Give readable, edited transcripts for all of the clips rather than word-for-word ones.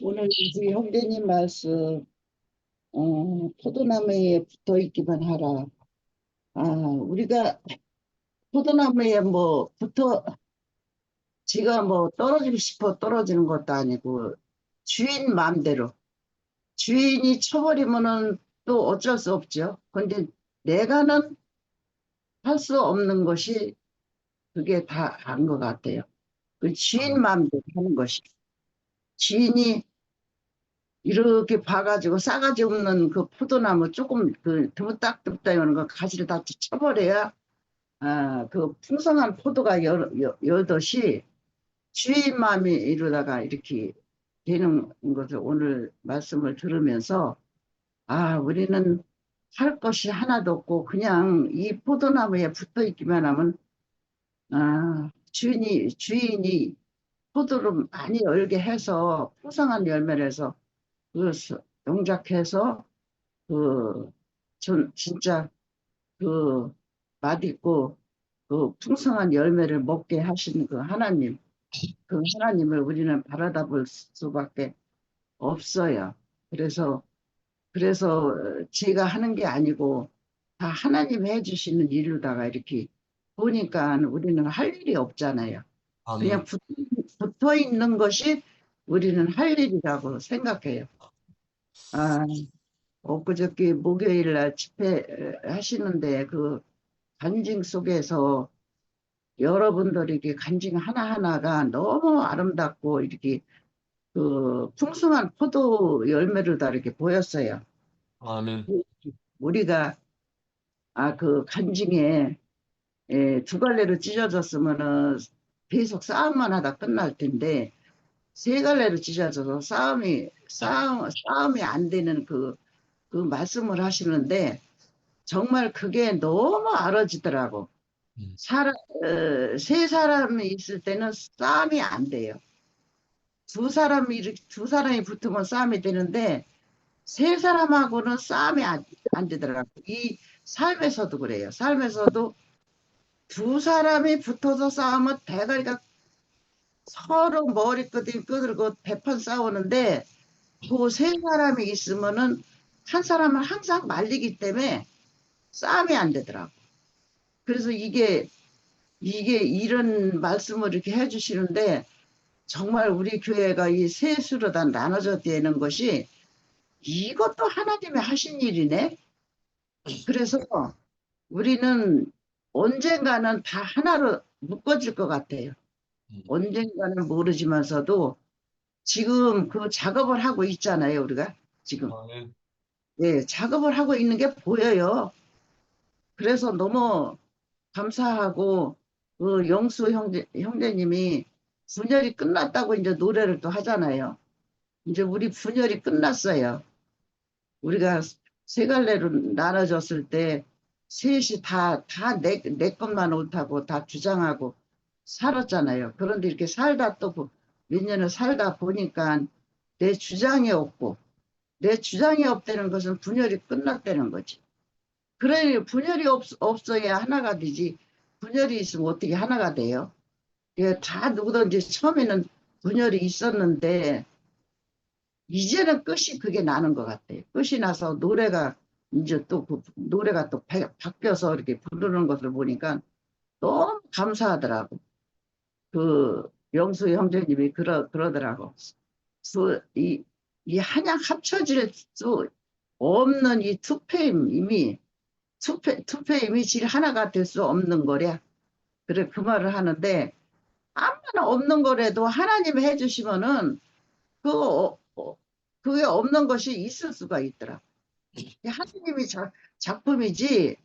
오늘 우리 형제님 말씀, 포도나무에 붙어 있기만 하라. 우리가 포도나무에 뭐 지가 뭐 떨어지고 싶어 떨어지는 것도 아니고, 주인 마음대로, 주인이 쳐버리면은 또 어쩔 수 없죠. 근데 내가는 할 수 없는 것이 그게 다 안 것 같아요. 그 주인 아멘. 마음대로 하는 것이. 주인이 이렇게 봐가지고 싸가지 없는 그 포도나무 조금 그 드문딱드문딱 이런 거 가지를 다 쳐버려야 그 풍성한 포도가 여듯이 주인 마음이 이루다가 이렇게 되는 것을 오늘 말씀을 들으면서, 우리는 할 것이 하나도 없고 그냥 이 포도나무에 붙어 있기만 하면, 주인이 포도를 많이 열게 해서 풍성한 열매를 해서 그 영작해서 그 진짜 그 맛있고 그 풍성한 열매를 먹게 하신 그 하나님, 그 하나님을 우리는 바라다 볼 수밖에 없어요. 그래서 제가 하는 게 아니고 다 하나님이 해주시는 일로다가 이렇게 보니까 우리는 할 일이 없잖아요. 그냥 아멘. 붙어 있는 것이 우리는 할 일이라고 생각해요. 아, 엊그저께 목요일 날 집회 하시는데 그 간증 속에서 여러분들에게 간증 하나하나가 너무 아름답고 이렇게 그 풍성한 포도 열매를 다 이렇게 보였어요. 아멘. 우리가 그 간증에 두 갈래로 찢어졌으면은 계속 싸움만 하다 끝날 텐데 세 갈래로 찢어져서 싸움이 안 되는 그 말씀을 하시는데 정말 그게 너무 알아지더라고. 음. 세 사람이 있을 때는 싸움이 안 돼요. 두 사람이 붙으면 싸움이 되는데 세 사람하고는 싸움이 안 되더라고. 이 삶에서도 그래요. 삶에서도 두 사람이 붙어서 싸우면 대가리가 서로 머리끄이 끄들고 대판 싸우는데 그 세 사람이 있으면은 한 사람은 항상 말리기 때문에 싸움이 안 되더라고. 그래서 이게 이런 말씀을 이렇게 해주시는데 정말 우리 교회가 이 세수로 다 나눠져 되는 것이 이것도 하나님의 하신 일이네. 그래서 우리는 언젠가는 다 하나로 묶어질 것 같아요. 음. 언젠가는 모르지만서도 지금 그 작업을 하고 있잖아요, 우리가. 지금. 아멘. 예, 작업을 하고 있는 게 보여요. 그래서 너무 감사하고, 그 영수 형제님이 분열이 끝났다고 이제 노래를 또 하잖아요. 이제 우리 분열이 끝났어요. 우리가 세 갈래로 나눠졌을 때 셋이 내 것만 옳다고 다 주장하고 살았잖아요. 그런데 이렇게 살다 또 몇 년을 살다 보니까 내 주장이 없고 내 주장이 없다는 것은 분열이 끝났다는 거지. 그래, 분열이 없어야 하나가 되지. 분열이 있으면 어떻게 하나가 돼요? 예, 다 누구든지 처음에는 분열이 있었는데 이제는 끝이 그게 나는 것 같아요. 끝이 나서 노래가 이제 또 그 노래가 또 바뀌어서 이렇게 부르는 것을 보니까 너무 감사하더라고. 그 영수 형제님이 그러더라고. 이 한양 합쳐질 수 없는 이 투페임이 질 하나가 될 수 없는 거래. 그래, 그 말을 하는데 아무나 없는 거라도 하나님이 해주시면은 그게 없는 것이 있을 수가 있더라. 하나님이 작품이지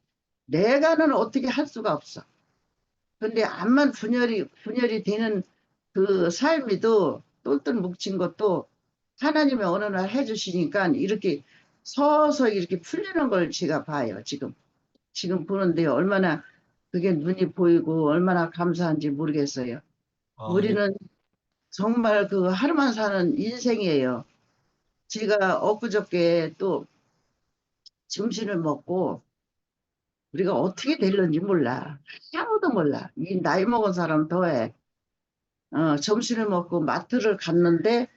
내가는 어떻게 할 수가 없어. 근데 암만 분열이 되는 그 삶이도 똘똘 뭉친 것도 하나님이 어느 날 해주시니까 이렇게 서서히 이렇게 풀리는 걸 제가 봐요. 지금 보는데 얼마나 그게 눈이 보이고 얼마나 감사한지 모르겠어요. 아멘. 우리는 정말 그 하루만 사는 인생이에요. 제가 엊그저께 또 점심을 먹고 우리가 어떻게 될는지 몰라. 아무도 몰라. 이 나이 먹은 사람 더해. 점심을 먹고 마트를 갔는데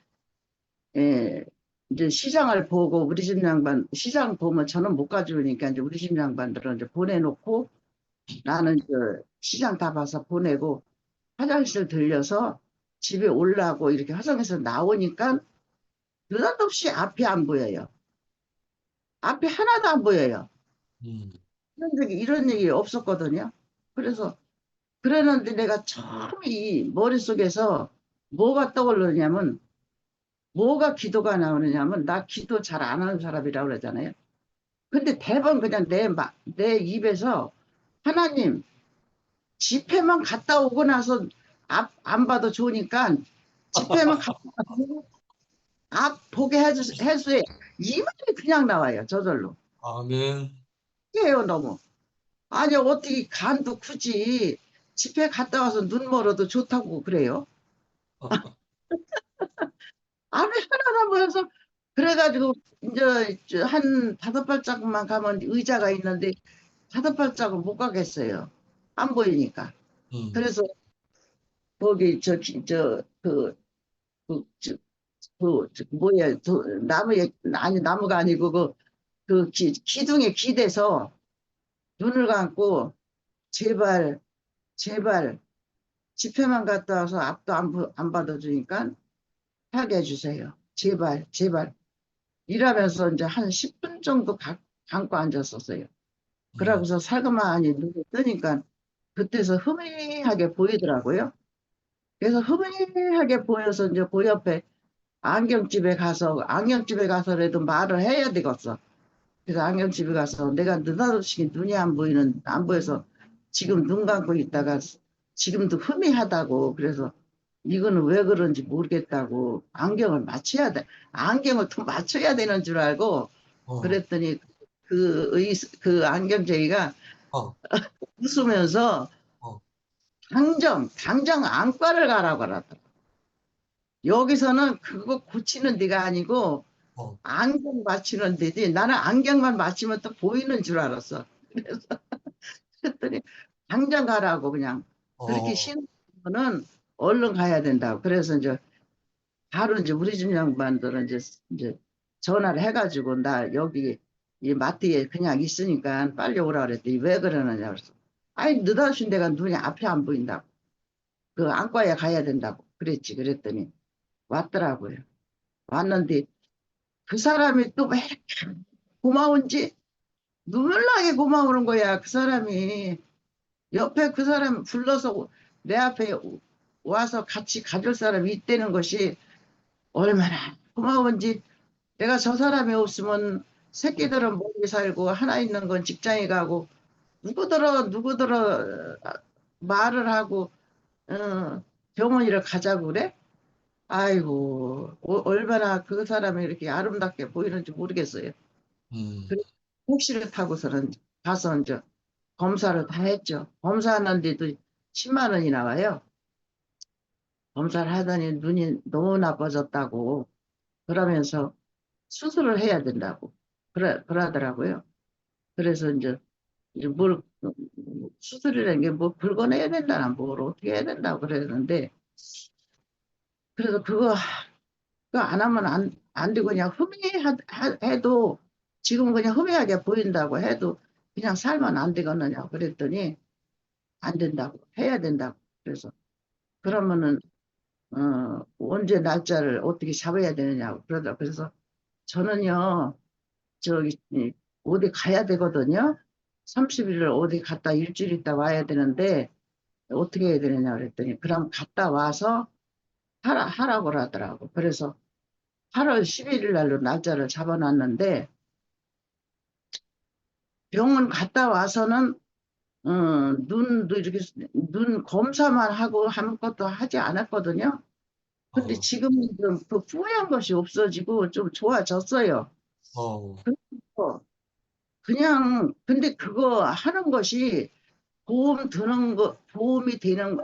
예, 이제 시장을 보고 우리 집 양반, 시장 보면 저는 못 가주니까 이제 우리 집 양반들은 이제 보내놓고 나는 저 시장 다 봐서 보내고 화장실 들려서 집에 올라고 이렇게 화장실에서 나오니까 느닷없이 앞이 안 보여요. 앞이 하나도 안 보여요. 음, 이런 얘기 없었거든요. 그래서 그랬는데 내가 처음 이 머릿속에서 뭐가 떠오르냐면 뭐가 기도가 나오느냐면 나 기도 잘 안 하는 사람이라고 그러잖아요. 근데 대번 그냥 내 입에서 하나님 집회만 갔다 오고 나서 앞 안 봐도 좋으니까 집회만 갔다 와서 앞 보게 해주세요. 이 말이 그냥 나와요. 저절로. 아멘. 해요 너무. 아니 어떻게 간도 크지. 집회 갔다 와서 눈 멀어도 좋다고 그래요. 안에 하나가 보여서 그래가지고 이제 한 다섯 발짝만 가면 의자가 있는데 다섯 발짝은 못 가겠어요. 안 보이니까. 음, 그래서 거기 뭐야 나무에 아니 나무가 아니고 그 기둥에 기대서 눈을 감고 제발 제발 집회만 갔다 와서 앞도 안 받아주니까 하게 해주세요. 제발 제발 일하면서 이제 한 10분 정도 감고 앉았었어요. 음, 그러고서 살그마니 눈을 뜨니까 그때서 흐미하게 보이더라고요. 그래서 흐미하게 보여서 이제 그 옆에 안경집에 가서라도 말을 해야 되겠어. 그래서 안경집에 가서 내가 느닷없이 눈이 안 보여서 지금 눈 감고 있다가 지금도 흐미하다고 그래서 이거는 왜 그런지 모르겠다고 안경을 또 맞춰야 되는 줄 알고 어, 그랬더니 그 안경쟁이가 어, 웃으면서 어, 당장 안과를 가라고 그러더라. 여기서는 그거 고치는 데가 아니고 어, 안경 맞추는 데지. 나는 안경만 맞추면 또 보이는 줄 알았어. 그래서 그랬더니 당장 가라고 그냥 그렇게 어, 쉬는 거는 얼른 가야 된다고. 그래서 이제 바로 이제 우리 집 양반들은 이제 전화를 해가지고 나 여기 이 마트에 그냥 있으니까 빨리 오라 그랬더니 왜 그러느냐 그래서 아니 느닷없이 내가 눈이 앞이 안 보인다고 그 안과에 가야 된다고 그랬지. 그랬더니 왔더라고요. 왔는데 그 사람이 또 왜 이렇게 고마운지 눈물 나게 고마우는 거야. 그 사람이 옆에 그 사람 불러서 내 앞에 와서 같이 가줄 사람이 있다는 것이 얼마나 고마운지. 내가 저 사람이 없으면 새끼들은 멀리 살고 하나 있는 건 직장에 가고 누구들어 말을 하고 병원이를 가자고 그래? 아이고 얼마나 그 사람이 이렇게 아름답게 보이는지 모르겠어요. 음, 그래, 택시를 타고서는 가서 이제 검사를 다 했죠. 검사하는데도 10만 원이 나와요. 검사를 하더니 눈이 너무 나빠졌다고 그러면서 수술을 해야 된다고 그러더라고요. 그래서 이제 수술이라는 게 뭐 긁어내야 된다나 뭘 어떻게 해야 된다고 그랬는데 그래서 그거 안 하면 안 되고 그냥 해도 지금 그냥 흠이하게 보인다고 해도 그냥 살면 안 되겠느냐 그랬더니 안 된다고 해야 된다고 그래서 그러면은 언제 날짜를 어떻게 잡아야 되느냐고 그러더라고. 그래서 저는요 저기 어디 가야 되거든요. 30일을 어디 갔다 일주일 있다 와야 되는데 어떻게 해야 되느냐 그랬더니 그럼 갔다 와서 하라고 하더라고. 그래서 8월 11일 날로 날짜를 잡아놨는데 병원 갔다 와서는 눈도 이렇게 눈 검사만 하고 아무것도 하지 않았거든요. 근데 어, 지금은 좀그 뿌연 것이 없어지고 좀 좋아졌어요. 어, 그래서 그냥 근데 그거 하는 것이 보험이 되는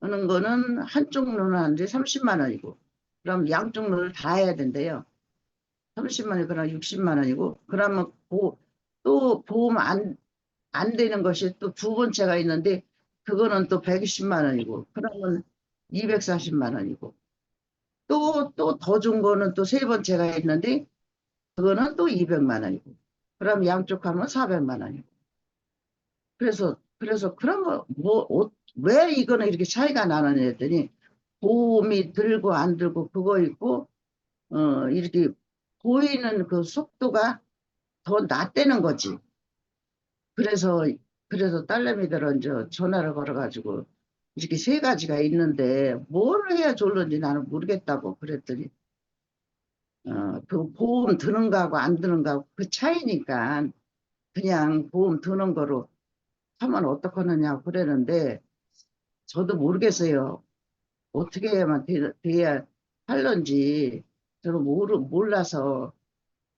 거는 한쪽 눈은 한데 30만 원이고 그럼 양쪽 눈을 다 해야 된대요. 30만 원이 그럼 60만 원이고 그러면 또 보험 안 되는 것이 또 두 번째가 있는데 그거는 또 120만 원이고 그러면 240만 원이고 또 더 준 거는 또 세 번째가 있는데 그거는 또 200만 원이고 그럼 양쪽 하면 400만 원이고 그래서 그런 왜 이거는 이렇게 차이가 나느냐 했더니 보험이 들고 안 들고 그거 있고 이렇게 보이는 그 속도가 더 낮다는 거지. 그래서 딸내미들은 이제 전화를 걸어가지고 이렇게 세 가지가 있는데 뭘 해야 좋을는지 나는 모르겠다고 그랬더니 그 보험 드는 거하고 안 드는 거하고 그 차이니까 그냥 보험 드는 거로 하면 어떡하느냐고 그러는데 저도 모르겠어요. 어떻게 해야만 돼야 할런지 저는 몰라서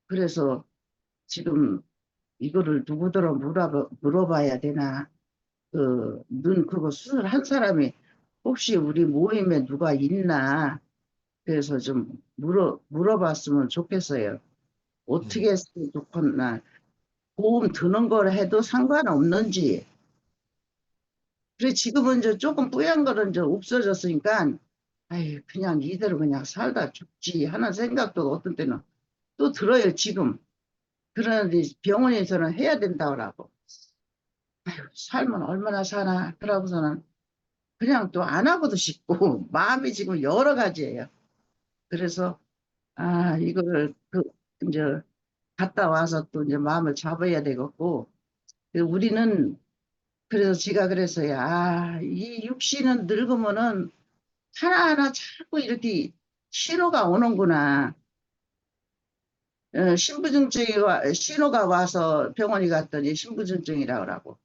그래서 지금 이거를 누구더러 물어봐야 되나. 눈 그거 수술한 사람이 혹시 우리 모임에 누가 있나. 그래서 좀 물어봤으면 좋겠어요. 네. 어떻게 했으면 좋겠나. 보험 드는 걸 해도 상관없는지. 그래, 지금은 이제 조금 뿌연 거는 이제 없어졌으니까, 아이, 그냥 이대로 그냥 살다 죽지 하는 생각도 어떤 때는 또 들어요, 지금. 그러는데 병원에서는 해야 된다고 하고. 아유, 살면 얼마나 사나. 그러고서는 그냥 또 안 하고도 싶고, 마음이 지금 여러 가지예요. 그래서, 이거를, 이제, 갔다 와서 또 이제 마음을 잡아야 되겠고, 우리는, 그래서 제가 그랬어요. 이 육신은 늙으면은 하나하나 자꾸 이렇게 신호가 오는구나. 신호가 와서 병원에 갔더니 신부전증이라고 하고,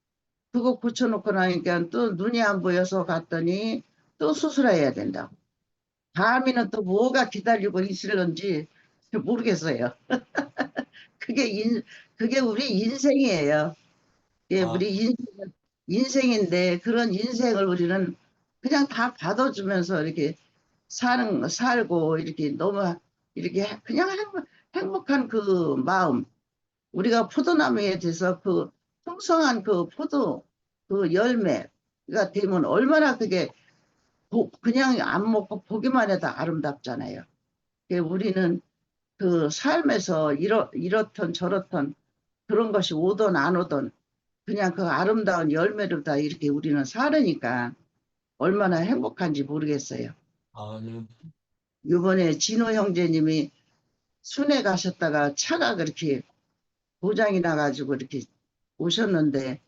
그거 고쳐놓고 나니까 또 눈이 안 보여서 갔더니 또 수술해야 된다고. 다음에는 또 뭐가 기다리고 있을런지 모르겠어요. 그게 그게 우리 인생이에요. 예, 아, 우리 인생인데 그런 인생을 우리는 그냥 다 받아주면서 이렇게 살고 이렇게 너무 이렇게 그냥 행복한 그 마음. 우리가 포도나무에 대해서 그 풍성한 그 포도 그 열매가 되면 얼마나 그게 그냥 안 먹고 보기만 해도 아름답잖아요. 우리는 그 삶에서 이렇던 저렇던 그런 것이 오든 안 오든 그냥 그 아름다운 열매로 다 이렇게 우리는 살으니까 얼마나 행복한지 모르겠어요. 아, 네. 이번에 진호 형제님이 순회 가셨다가 차가 그렇게 고장이 나가지고 이렇게 오셨는데,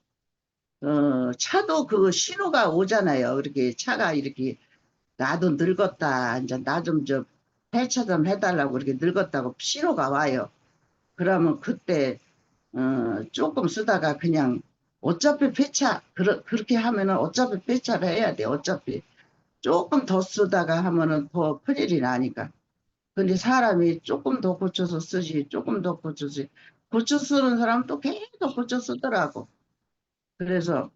차도 그 신호가 오잖아요. 그렇게 차가 이렇게 나도 늙었다. 이제 나 좀 폐차 좀 해달라고 이렇게 늙었다고 신호가 와요. 그러면 그때 조금 쓰다가 그냥 어차피 폐차 그렇게 하면은 어차피 폐차를 해야 돼. 어차피 조금 더 쓰다가 하면은 더 큰일이 나니까. 근데 사람이 조금 더 고쳐서 쓰지, 조금 더 고쳐서 고쳐 쓰는 사람 또 계속 고쳐 쓰더라고. 그래서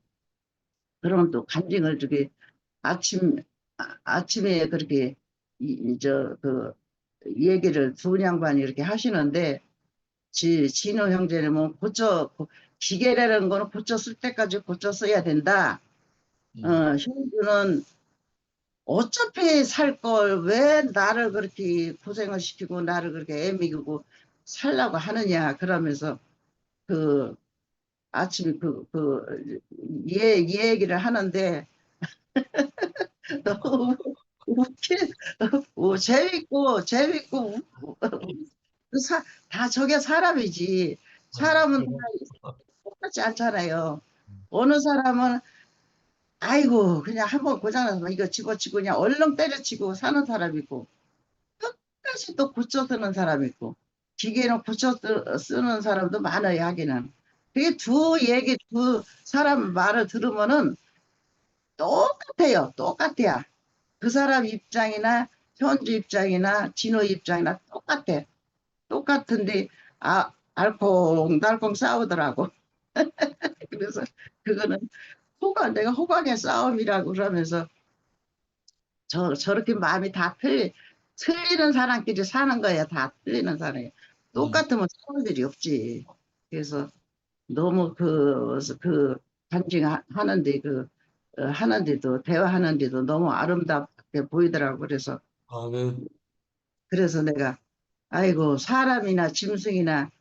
그러면 또 간증을 저기 아침 아침에 그렇게 그 얘기를 두 양반이 이렇게 하시는데 진호 형제는 뭐 기계라는 거는 고쳐 쓸 때까지 고쳐 써야 된다. 형주는 어차피 살 걸 왜 나를 그렇게 고생을 시키고 나를 그렇게 애미고 살라고 하느냐 그러면서 그 아침에 이 얘기를 하는데 너무 웃기, 재밌고, 다 저게 사람이지. 사람은 다 똑같지 않잖아요. 어느 사람은, 아이고, 그냥 한번 고장나서 이거 집어치고 그냥 얼렁 때려치고 사는 사람 있고, 끝까지 또 고쳐 쓰는 사람 있고, 기계는 고쳐 쓰는 사람도 많아요, 하기는. 그게 두 사람 말을 들으면은 똑같아요, 똑같아요. 그 사람 입장이나 현주 입장이나 진호 입장이나 똑같아. 똑같은데 알콩달콩 싸우더라고. 그래서 그거는 내가 호강의 싸움이라고 그러면서 저렇게 마음이 다 틀리는 사람끼리 사는 거야. 다 틀리는 사람이. 똑같으면 싸울 일이 없지. 그래서 너무 간증하는데 하는데도 대화하는데도 너무 아름답게 보이더라고. 그래서 아, 네. 그래서 내가 아이고 사람이나 짐승이나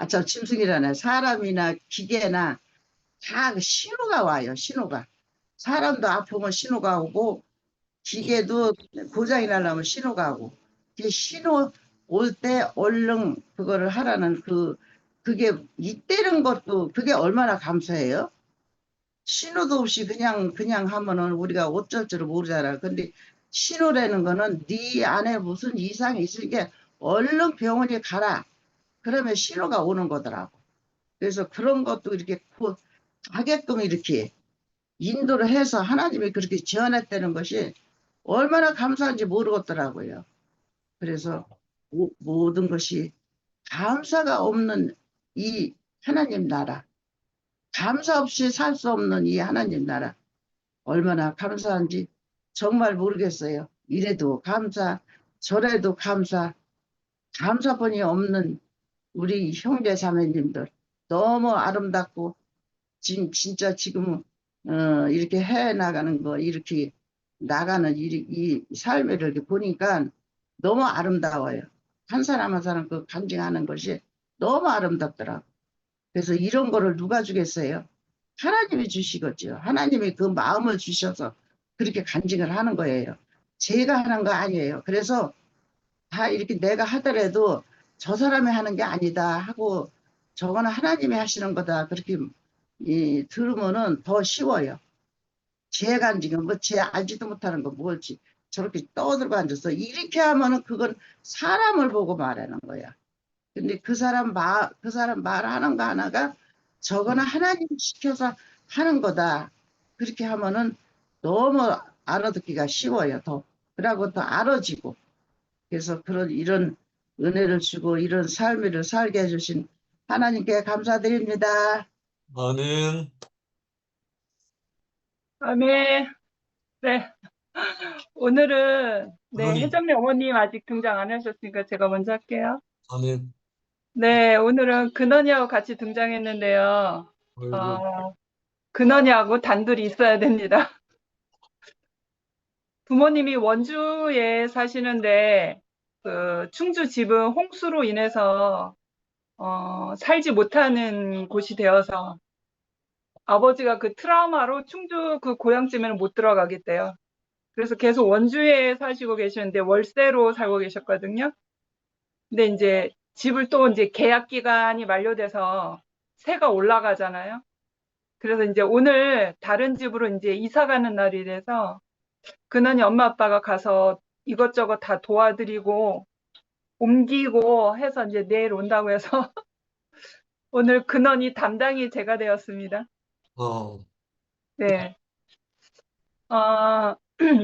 저 짐승이라네 사람이나 기계나 다 신호가 와요. 신호가 사람도 아프면 신호가 오고 기계도 고장이 나려면 신호가 오고 그 신호 올 때 얼른 그거를 하라는 그게 이때는 것도 그게 얼마나 감사해요. 신호도 없이 그냥 하면은 우리가 어쩔 줄 모르잖아. 근데 신호라는 거는 네 안에 무슨 이상이 있으니까 얼른 병원에 가라. 그러면 신호가 오는 거더라고. 그래서 그런 것도 이렇게 가게끔 이렇게 인도를 해서 하나님이 그렇게 지어냈다는 것이 얼마나 감사한지 모르겠더라고요. 그래서 모든 것이 감사가 없는 이 하나님 나라, 감사 없이 살 수 없는 이 하나님 나라, 얼마나 감사한지 정말 모르겠어요. 이래도 감사, 저래도 감사, 감사뿐이 없는 우리 형제 자매님들 너무 아름답고 진짜 지금 이렇게 해 나가는 거 이렇게 나가는 이 삶을 이렇게 보니까 너무 아름다워요. 한 사람 한 사람 그 간증하는 것이 너무 아름답더라고. 그래서 이런 거를 누가 주겠어요? 하나님이 주시겠죠. 하나님이 그 마음을 주셔서 그렇게 간증을 하는 거예요. 제가 하는 거 아니에요. 그래서 다 이렇게 내가 하더라도 저 사람이 하는 게 아니다 하고 저거는 하나님이 하시는 거다. 그렇게 들으면은 더 쉬워요. 제 간증은 제 알지도 못하는 거 뭘지 저렇게 떠들고 앉아서 이렇게 하면은 그건 사람을 보고 말하는 거야. 근데 그 사람 말하는 거 하나가 저거는 하나님 시켜서 하는 거다. 그렇게 하면은 너무 알아듣기가 쉬워요. 더. 그러고 더 알아지고. 그래서 이런 은혜를 주고 이런 삶을 살게 해주신 하나님께 감사드립니다. 나는, 아멘. 네. 오늘은, 네, 어머니, 혜정리 어머님 아직 등장 안 하셨으니까 제가 먼저 할게요. 나는, 네, 오늘은 근원이하고 같이 등장했는데요. 아이고, 근원이하고 단둘이 있어야 됩니다. 부모님이 원주에 사시는데, 충주 집은 홍수로 인해서, 살지 못하는 곳이 되어서, 아버지가 그 트라우마로 충주 그 고향집에는 못 들어가겠대요. 그래서 계속 원주에 사시고 계시는데 월세로 살고 계셨거든요. 근데 이제 집을 또 이제 계약 기간이 만료돼서 세가 올라가잖아요. 그래서 이제 오늘 다른 집으로 이제 이사 가는 날이 돼서 근원이 엄마 아빠가 가서 이것저것 다 도와드리고 옮기고 해서 이제 내일 온다고 해서 오늘 근원이 담당이 제가 되었습니다. 어, 네.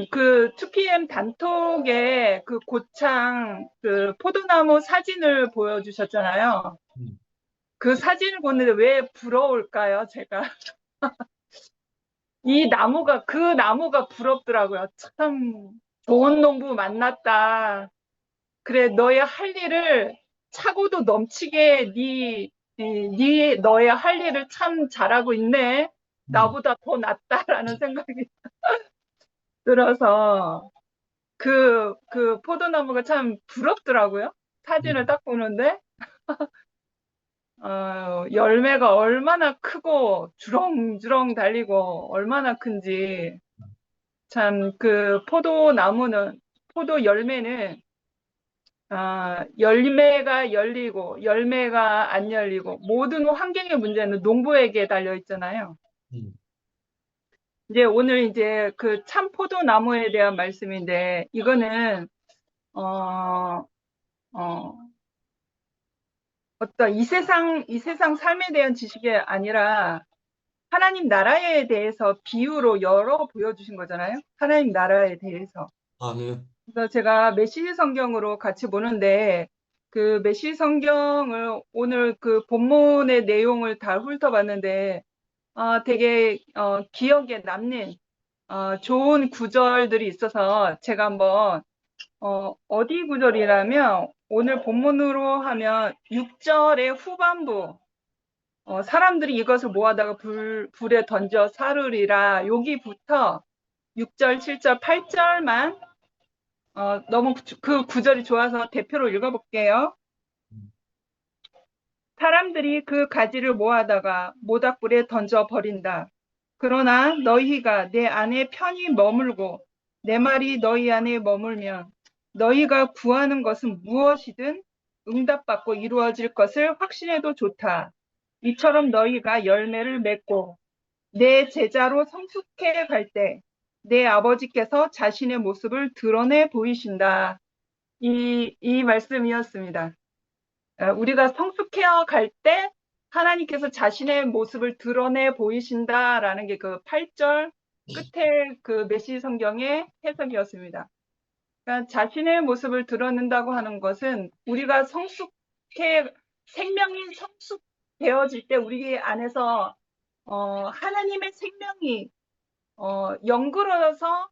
그 2PM 단톡에 그 고창 그 포도나무 사진을 보여주셨잖아요. 그 사진을 보는데 왜 부러울까요, 제가? 그 나무가 부럽더라고요. 참 좋은 농부 만났다. 그래, 너의 할 일을 차고도 넘치게 너의 할 일을 참 잘하고 있네. 나보다 더 낫다라는 생각이 들어서 그 포도나무가 참 부럽더라고요. 사진을 딱 보는데, 열매가 얼마나 크고, 주렁주렁 달리고, 얼마나 큰지. 참, 포도 열매는, 열매가 열리고, 열매가 안 열리고, 모든 환경의 문제는 농부에게 달려 있잖아요. 이제 오늘 이제 그 참포도나무에 대한 말씀인데, 이거는, 어떤 이 세상 삶에 대한 지식이 아니라 하나님 나라에 대해서 비유로 열어 보여주신 거잖아요. 하나님 나라에 대해서. 나는, 그래서 제가 메시지 성경으로 같이 보는데 그 메시지 성경을 오늘 그 본문의 내용을 다 훑어봤는데 되게 기억에 남는 좋은 구절들이 있어서 제가 한번 어디 구절이라면 오늘 본문으로 하면 6절의 후반부 사람들이 이것을 모아다가 불에 던져 사르리라 여기부터 6절, 7절, 8절만 너무 그 구절이 좋아서 대표로 읽어볼게요. 사람들이 그 가지를 모아다가 모닥불에 던져 버린다. 그러나 너희가 내 안에 편히 머물고 내 말이 너희 안에 머물면 너희가 구하는 것은 무엇이든 응답받고 이루어질 것을 확신해도 좋다. 이처럼 너희가 열매를 맺고 내 제자로 성숙해 갈 때 내 아버지께서 자신의 모습을 드러내 보이신다. 이 말씀이었습니다. 우리가 성숙해어 갈 때 하나님께서 자신의 모습을 드러내 보이신다라는 게 그 8절 끝에 그 메시지 성경의 해석이었습니다. 그러니까 자신의 모습을 드러낸다고 하는 것은 우리가 생명이 성숙되어질 때 우리 안에서 하나님의 생명이 연결어서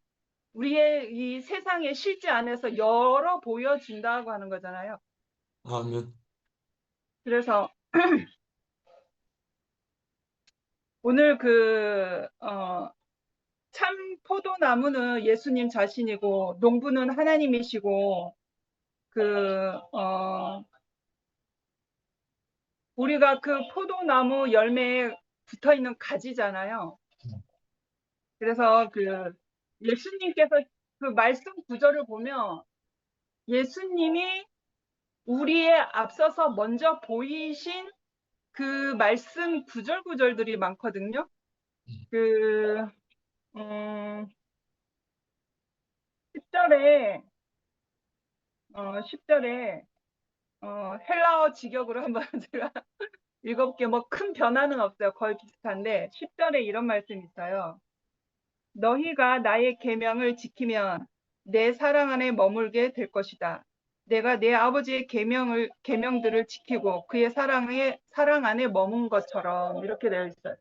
우리의 이 세상의 실제 안에서 열어 보여진다고 하는 거잖아요. 아멘. 그래서 오늘 참 포도나무는 예수님 자신이고 농부는 하나님이시고 우리가 그 포도나무 열매에 붙어 있는 가지잖아요. 그래서 예수님께서 그 말씀 구절을 보면 예수님이 우리의 앞서서 먼저 보이신 그 말씀 구절들이 많거든요. 10절에 10절에 헬라어 직역으로 한번 제가 읽어볼게요. 뭐 큰 변화는 없어요. 거의 비슷한데 10절에 이런 말씀이 있어요. 너희가 나의 계명을 지키면 내 사랑 안에 머물게 될 것이다. 내가 내 아버지의 계명들을 지키고 그의 사랑 안에 머문 것처럼 이렇게 되어 있어요.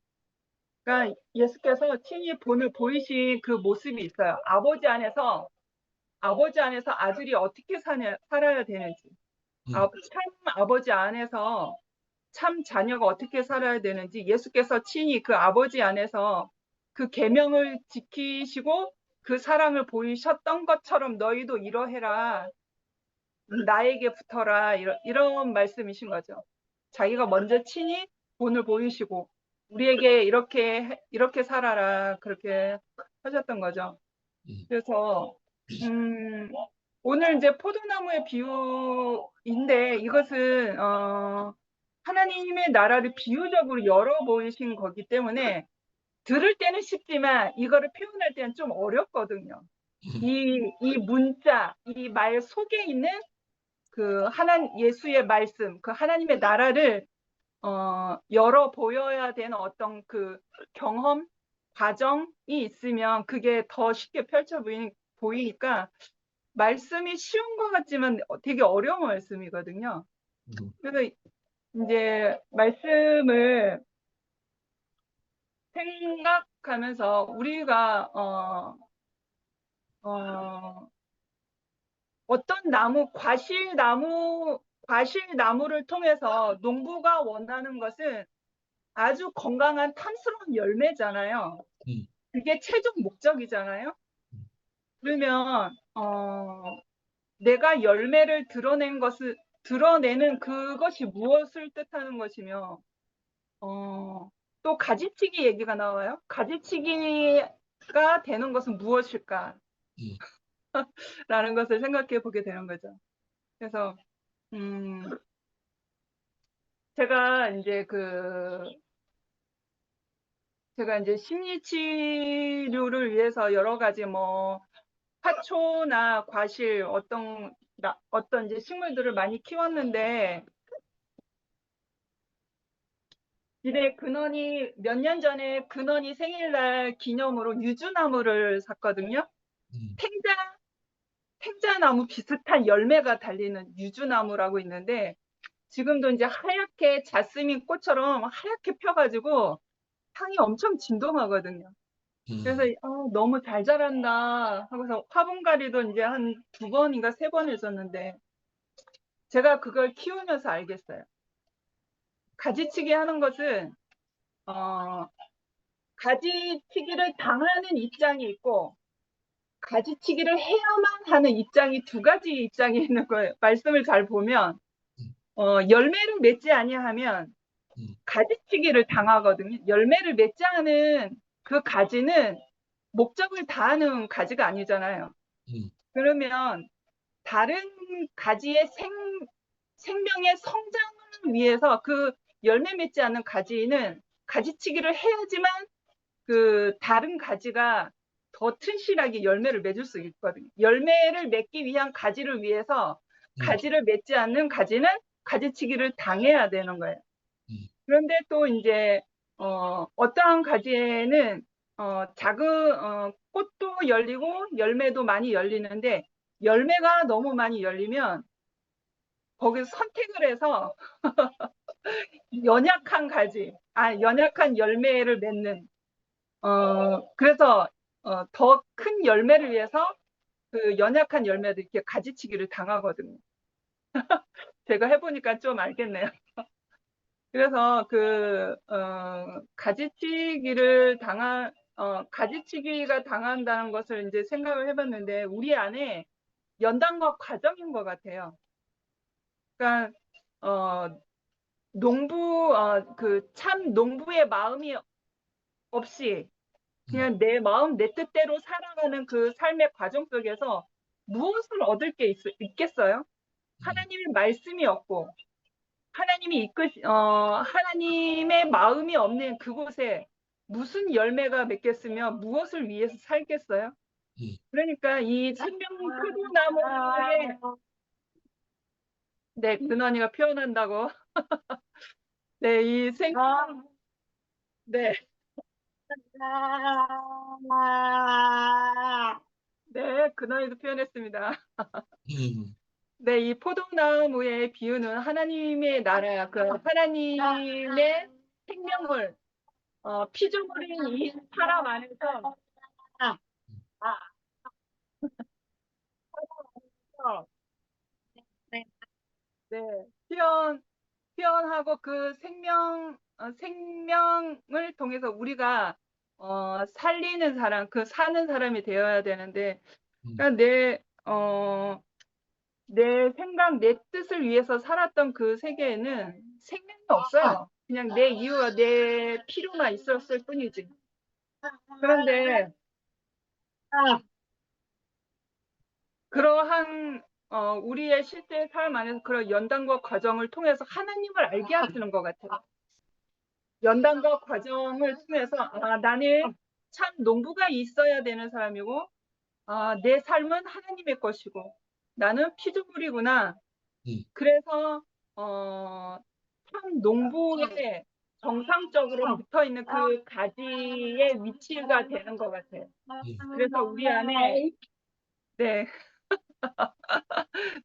그러니까 예수께서 친히 본을 보이신 그 모습이 있어요. 아버지 안에서 아들이 어떻게 살아야 되는지, 참 아버지 안에서 참 자녀가 어떻게 살아야 되는지 예수께서 친히 그 아버지 안에서 그 계명을 지키시고 그 사랑을 보이셨던 것처럼 너희도 이러해라. 나에게 붙어라. 이런 말씀이신 거죠. 자기가 먼저 친히 본을 보이시고 우리에게 이렇게 살아라. 그렇게 하셨던 거죠. 그래서 오늘 이제 포도나무의 비유인데 이것은 하나님의 나라를 비유적으로 열어 보이신 거기 때문에 들을 때는 쉽지만 이거를 표현할 때는 좀 어렵거든요. 이 문자, 이 말 속에 있는 예수의 말씀, 그 하나님의 나라를 열어 보여야 되는 어떤 그 경험, 과정이 있으면 그게 더 쉽게 펼쳐 보이니까 말씀이 쉬운 것 같지만 되게 어려운 말씀이거든요. 그래서 이제 말씀을 생각하면서 우리가 어떤 과실나무를 통해서 농부가 원하는 것은 아주 건강한 탐스러운 열매잖아요. 그게 최종 목적이잖아요. 그러면 내가 열매를 드러내는 그것이 무엇을 뜻하는 것이며 또 가지치기 얘기가 나와요. 가지치기가 되는 것은 무엇일까? 라는 것을 생각해 보게 되는 거죠. 그래서 제가 이제 심리 치료를 위해서 여러 가지 뭐 화초나 과실 어떤 이제 식물들을 많이 키웠는데 집에 몇 년 전에 근원이 생일날 기념으로 유주나무를 샀거든요. 탱자나무 비슷한 열매가 달리는 유주나무라고 있는데 지금도 이제 하얗게 자스민 꽃처럼 하얗게 펴가지고 향이 엄청 진동하거든요. 그래서 너무 잘 자란다 하고서 화분갈이도 이제 한 2번인가 3번 해줬는데 제가 그걸 키우면서 알겠어요. 가지치기 하는 것은 가지치기를 당하는 입장이 있고 가지치기를 해야만 하는 입장이 두 가지 입장이 있는 거예요. 말씀을 잘 보면 열매를 맺지 아니하면 가지치기를 당하거든요. 열매를 맺지 않은 그 가지는 목적을 다하는 가지가 아니잖아요. 그러면 다른 가지의 생명의 성장을 위해서 그 열매 맺지 않는 가지는 가지치기를 해야지만 그 다른 가지가 더 튼실하게 열매를 맺을 수 있거든요. 열매를 맺기 위한 가지를 위해서 가지를 맺지 않는 가지는 가지치기를 당해야 되는 거예요. 그런데 또 이제 어떠한 가지에는 작은 꽃도 열리고 열매도 많이 열리는데 열매가 너무 많이 열리면 거기서 선택을 해서 연약한 가지, 연약한 열매를 맺는 그래서 더 큰 열매를 위해서 그 연약한 열매들 이렇게 가지치기를 당하거든요. 제가 해보니까 좀 알겠네요. 그래서 가지치기가 당한다는 것을 이제 생각을 해봤는데 우리 안에 연단과 과정인 것 같아요. 그러니까 참 농부의 마음이 없이 그냥 내 마음 내 뜻대로 살아가는 그 삶의 과정 속에서 무엇을 얻을 게 있겠어요? 하나님의 말씀이 없고 하나님의 마음이 없는 그곳에 무슨 열매가 맺겠으며 무엇을 위해서 살겠어요? 그러니까 이 생명 포도나무에 네, 근원이가 표현한다고. 네, 네, 네, 근원이도 표현했습니다. 네, 이 포도나무의 비유는 하나님의 나라, 하나님의 생명을 피조물인 이 사람 안에서 네, 표현하고 그 생명을 통해서 우리가 살리는 사람, 사는 사람이 되어야 되는데, 그러니까 내 생각, 내 뜻을 위해서 살았던 그 세계에는 생명이 없어요. 그냥 내 이유와 내 필요만 있었을 뿐이지. 그런데 그러한 우리의 실제 삶 안에서 그런 연단과 과정을 통해서 하나님을 알게 하시는 것 같아요. 연단과 과정을 통해서 나는 참 농부가 있어야 되는 사람이고 내 삶은 하나님의 것이고 나는 피조물이구나. 그래서 참 농부의 정상적으로 붙어 있는 그 가지의 위치가 되는 것 같아요. 그래서 우리 안에 네,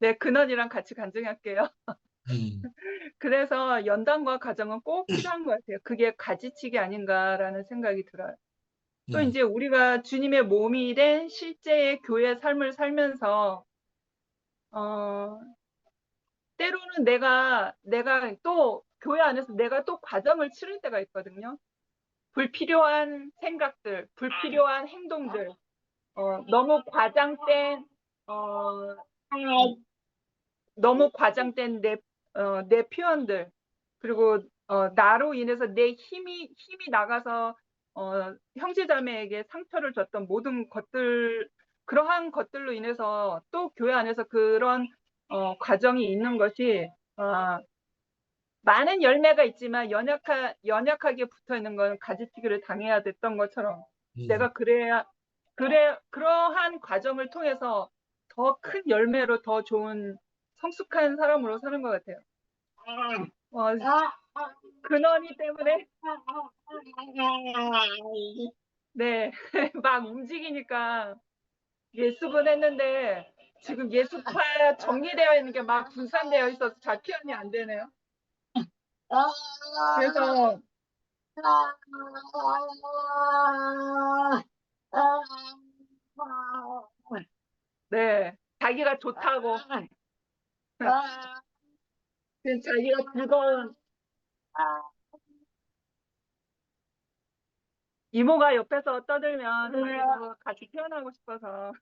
네 근원이랑 같이 간증할게요. 그래서 연단과 과정은 꼭 필요한 것 같아요. 그게 가지치기 아닌가라는 생각이 들어요. 또 이제 우리가 주님의 몸이 된 실제의 교회 삶을 살면서 때로는 내가 또 교회 안에서 내가 또 과정을 치를 때가 있거든요. 불필요한 생각들, 불필요한 행동들, 너무 과장된 내 표현들, 그리고 나로 인해서 내 힘이 나가서 형제자매에게 상처를 줬던 모든 것들, 그러한 것들로 인해서 또 교회 안에서 그런 과정이 있는 것이 많은 열매가 있지만 연약하게 붙어 있는 건 가지치기를 당해야 됐던 것처럼 내가 그러한 과정을 통해서 더 큰 열매로 더 좋은 성숙한 사람으로 사는 것 같아요. 근원이 때문에 네, 막 움직이니까 예습은 했는데 지금 예습파 정리되어 있는 게 막 분산되어 있어서 잘 표현이 안 되네요. 그래서 네, 자기가 좋다고 자기가 즐거운 이모가 옆에서 떠들면 자기도 같이 태어나고 싶어서.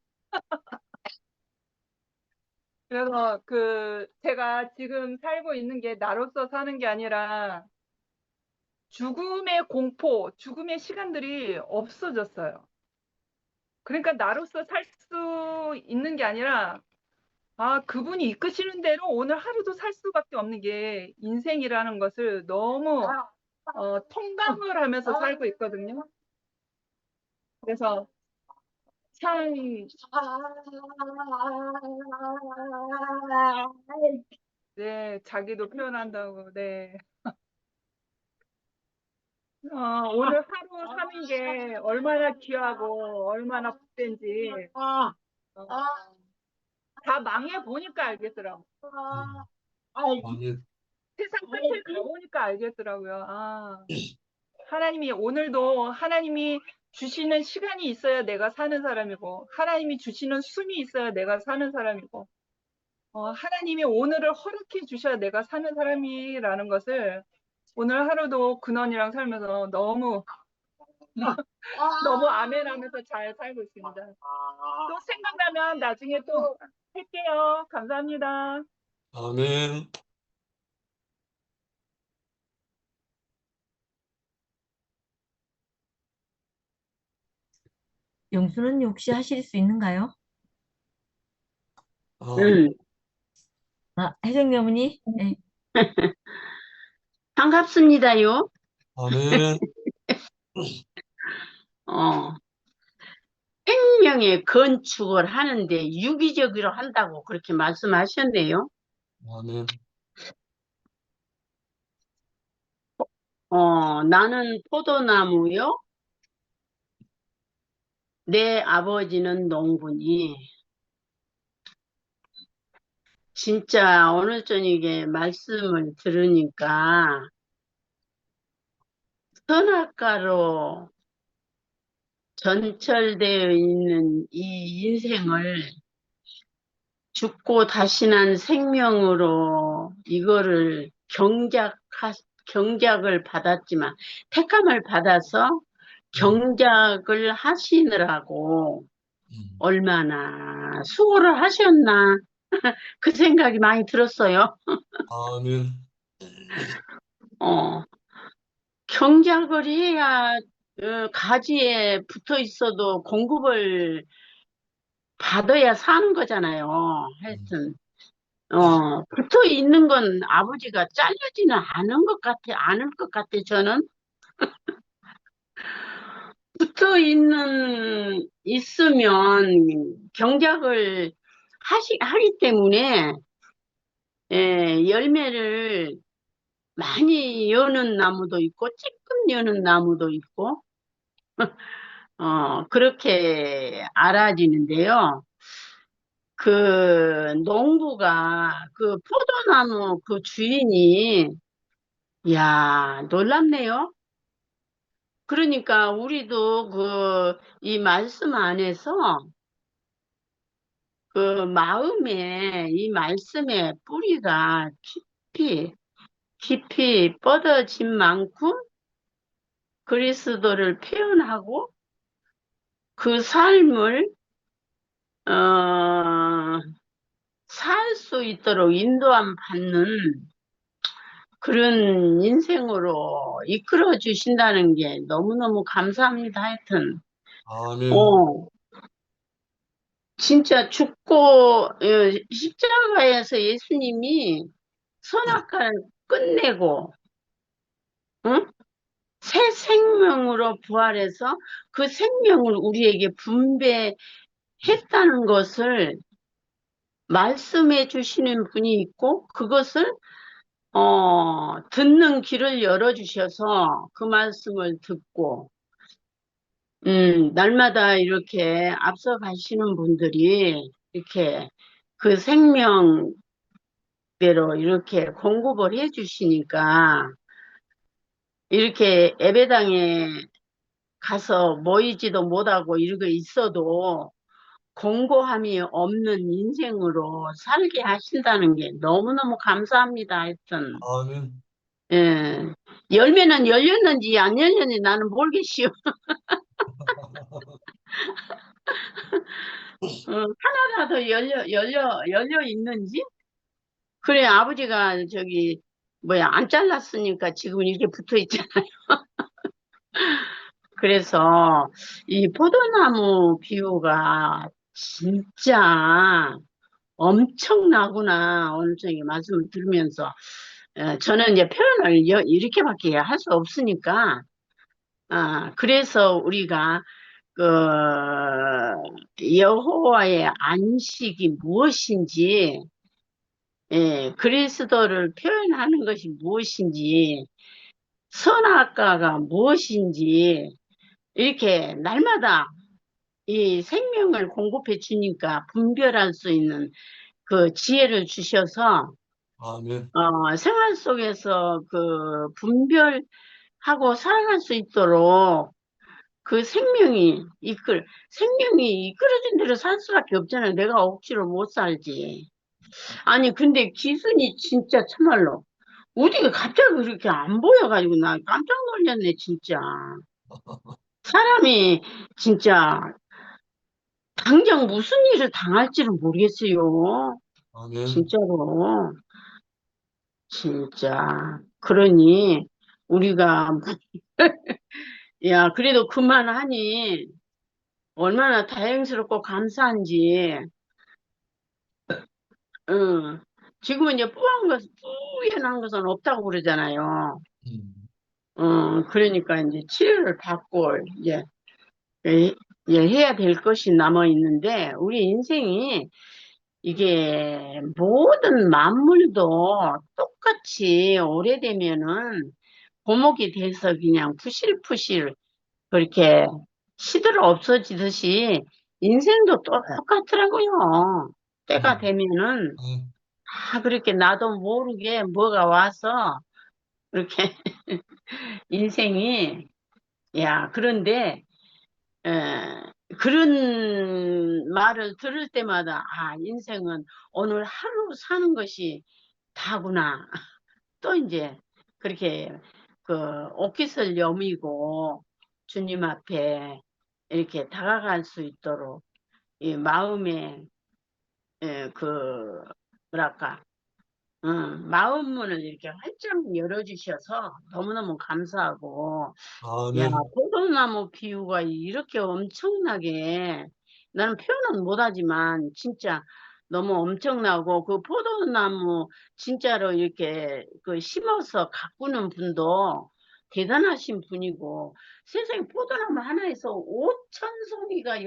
그래서 제가 지금 살고 있는 게 나로서 사는 게 아니라 죽음의 공포, 죽음의 시간들이 없어졌어요. 그러니까 나로서 살 수 있는 게 아니라 그분이 이끄시는 대로 오늘 하루도 살 수밖에 없는 게 인생이라는 것을 너무 통감을 하면서 살고 있거든요. 그래서 참, 네, 자기도 표현한다고, 네. 오늘 하루 사는 게 얼마나 귀하고 얼마나 복된지 다 망해 보니까 알겠더라고. 아멘. 세상 끝을 가보니까 알겠더라고요. 하나님이 오늘도 하나님이 주시는 시간이 있어야 내가 사는 사람이고 하나님이 주시는 숨이 있어야 내가 사는 사람이고 하나님이 오늘을 허락해 주셔야 내가 사는 사람이라는 것을 오늘 하루도 근원이랑 살면서 너무 너무 아멘하면서 잘 살고 있습니다. 또 생각나면 나중에 또 할게요. 감사합니다. 아멘. 영수는 혹시 하실 수 있는가요? 아, 혜정이 어머니? 네. 반갑습니다요. 아멘. 어, 생명의 건축을 하는데 유기적으로 한다고 그렇게 말씀하셨네요. 아멘. 나는 포도나무요. 내 아버지는 농부니. 진짜 오늘 저녁에 말씀을 들으니까 선악과로 전철되어 있는 이 인생을 죽고 다시 난 생명으로 이거를 경작을 받았지만, 택함을 받아서 경작을 하시느라고 음, 얼마나 수고를 하셨나, 그 생각이 많이 들었어요. 아멘. 경작을 해야 가지에 붙어 있어도 공급을 받아야 사는 거잖아요. 하여튼 붙어 있는 건 아버지가 잘려지는 않을 것 같아, 저는. 있으면 경작을 하기 때문에, 열매를 많이 여는 나무도 있고, 찔끔 여는 나무도 있고, 그렇게 알아지는데요. 그 농부가 그 포도나무 그 주인이, 야, 놀랍네요. 그러니까 우리도 이 말씀 안에서 이 말씀의 뿌리가 깊이 뻗어진 만큼 그리스도를 표현하고 그 삶을, 살 수 있도록 인도함 받는 그런 인생으로 이끌어 주신다는 게 너무너무 감사합니다. 하여튼, 아멘. 어, 진짜 십자가에서 예수님이 선악과를 끝내고, 응? 새 생명으로 부활해서 그 생명을 우리에게 분배했다는 것을 말씀해 주시는 분이 있고, 그것을 듣는 귀를 열어주셔서 그 말씀을 듣고, 날마다 이렇게 앞서가시는 분들이 이렇게 그 생명대로 이렇게 공급을 해 주시니까, 이렇게 예배당에 가서 모이지도 못하고 이러고 있어도 공고함이 없는 인생으로 살게 하신다는 게 너무너무 감사합니다. 하여튼, 아멘. 예. 열매는 열렸는지 안 열렸는지 나는 모르겠시오. 하나라도 열려 있는지? 그래, 아버지가 저기, 뭐야, 안 잘랐으니까 지금 이렇게 붙어 있잖아. 그래서 이 포도나무 비유가 진짜 엄청나구나. 오늘 저기 말씀을 들으면서. 저는 이제 표현을 이렇게밖에 할 수 없으니까, 그래서 우리가 그 여호와의 안식이 무엇인지, 그리스도를 표현하는 것이 무엇인지, 선악과가 무엇인지, 이렇게 날마다 이 생명을 공급해 주니까 분별할 수 있는 그 지혜를 주셔서, 아멘. 생활 속에서 그 분별하고 살아갈 수 있도록 그 생명이 이끌어진 대로 살 수밖에 없잖아요. 내가 억지로 못 살지. 아니, 근데 기순이 진짜 참말로, 어디가 갑자기 그렇게 안 보여가지고 나 깜짝 놀랐네, 진짜. 사람이 진짜 당장 무슨 일을 당할지를 모르겠어요. 아멘. 진짜로. 진짜. 그러니, 우리가, 야, 그래도 그만하니, 얼마나 다행스럽고 감사한지, 응. 지금은 이제 뿌연한 것은 없다고 그러잖아요. 음. 그러니까 이제 치료를 받고, 이제, 예, 해야 될 것이 남아 있는데, 우리 인생이 이게 모든 만물도 똑같이 오래되면은 고목이 돼서 그냥 푸실푸실 그렇게 시들어 없어지듯이 인생도 똑같더라고요. 때가 음. 되면은 다 그렇게 나도 모르게 뭐가 와서 그렇게 인생이 그런데 그런 말을 들을 때마다 인생은 오늘 하루 사는 것이 다구나. 또 이제 그렇게 그 옷깃을 여미고 주님 앞에 이렇게 다가갈 수 있도록 이 마음에 그 뭐랄까 마음문을 이렇게 활짝 열어주셔서 너무너무 감사하고 야 아멘. 포도나무 비유가 이렇게 엄청나게 나는 표현은 못하지만 진짜 너무 엄청나고 그 포도나무 진짜로 이렇게 그 심어서 가꾸는 분도 대단하신 분이고 세상에 포도나무 하나에서 5천 송이가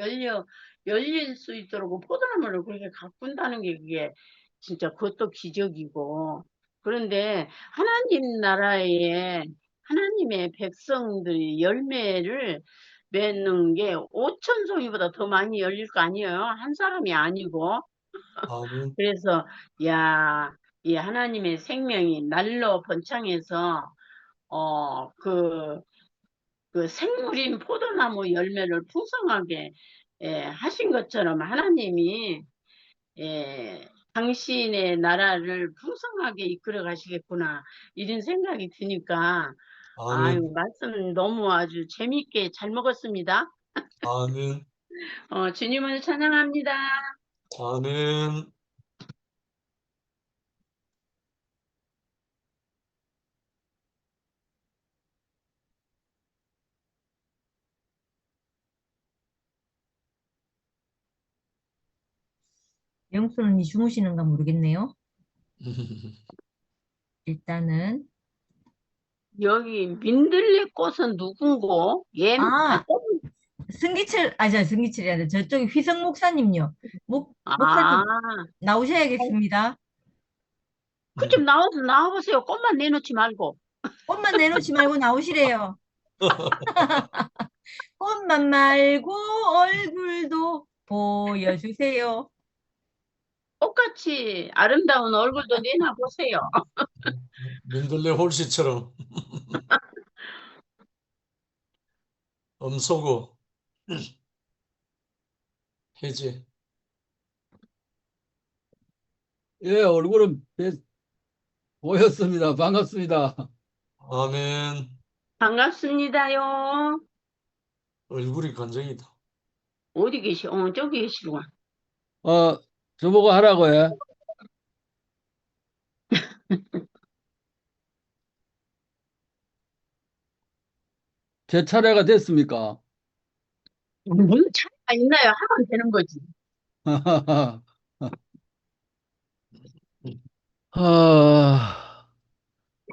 열릴 수 있도록 그 포도나무를 그렇게 가꾼다는 게 그게 진짜 그것도 기적이고 그런데 하나님 나라에 하나님의 백성들이 열매를 맺는 게 5천 송이보다 더 많이 열릴 거 아니에요? 한 사람이 아니고. 아멘. 그래서, 야, 이 하나님의 생명이 날로 번창해서, 그 생물인 포도나무 열매를 풍성하게 하신 것처럼 하나님이 당신의 나라를 풍성하게 이끌어 가시겠구나. 이런 생각이 드니까, 아멘. 말씀 너무 아주 재밌게 잘 먹었습니다. 아멘. 주님을 찬양합니다. 아멘. 영순 언니 주무시는가 모르겠네요. 일단은, 여기 민들레 꽃은 누군고? 아, 승기철이 아니라 저쪽에 휘성 목사님요. 목사님 아, 나오셔야겠습니다. 그 좀 나와보세요. 꽃만 내놓지 말고. 꽃만 내놓지 말고 나오시래요. 꽃만 말고 얼굴도 보여주세요. 똑같이 아름다운 얼굴도 내놔보세요. 민들레 홀씨처럼 엄소고 해지. 예, 얼굴은 보였습니다. 반갑습니다. 아멘. 반갑습니다요. 얼굴이 간정이다. 어디 계시? 저기 계시구나. 저보고 하라고 해. 제 차례가 됐습니까? 무슨 차이가 있나요? 하면 되는 거지.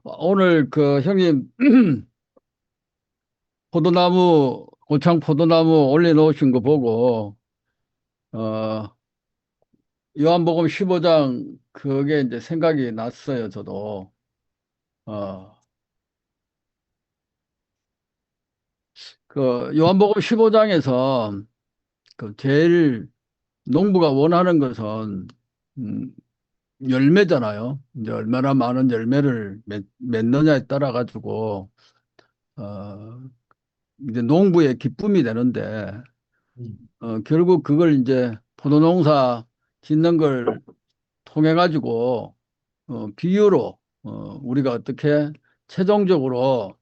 오늘 그 형님 포도나무 고창 포도나무 올려놓으신 거 보고 요한복음 15장 그게 이제 생각이 났어요. 저도 그 요한복음 15장에서 그 제일 농부가 원하는 것은 열매잖아요. 이제 얼마나 많은 열매를 맺느냐에 따라 가지고 이제 농부의 기쁨이 되는데 음. 결국 그걸 이제 포도농사 짓는 걸 통해 가지고 비유로 우리가 어떻게 최종적으로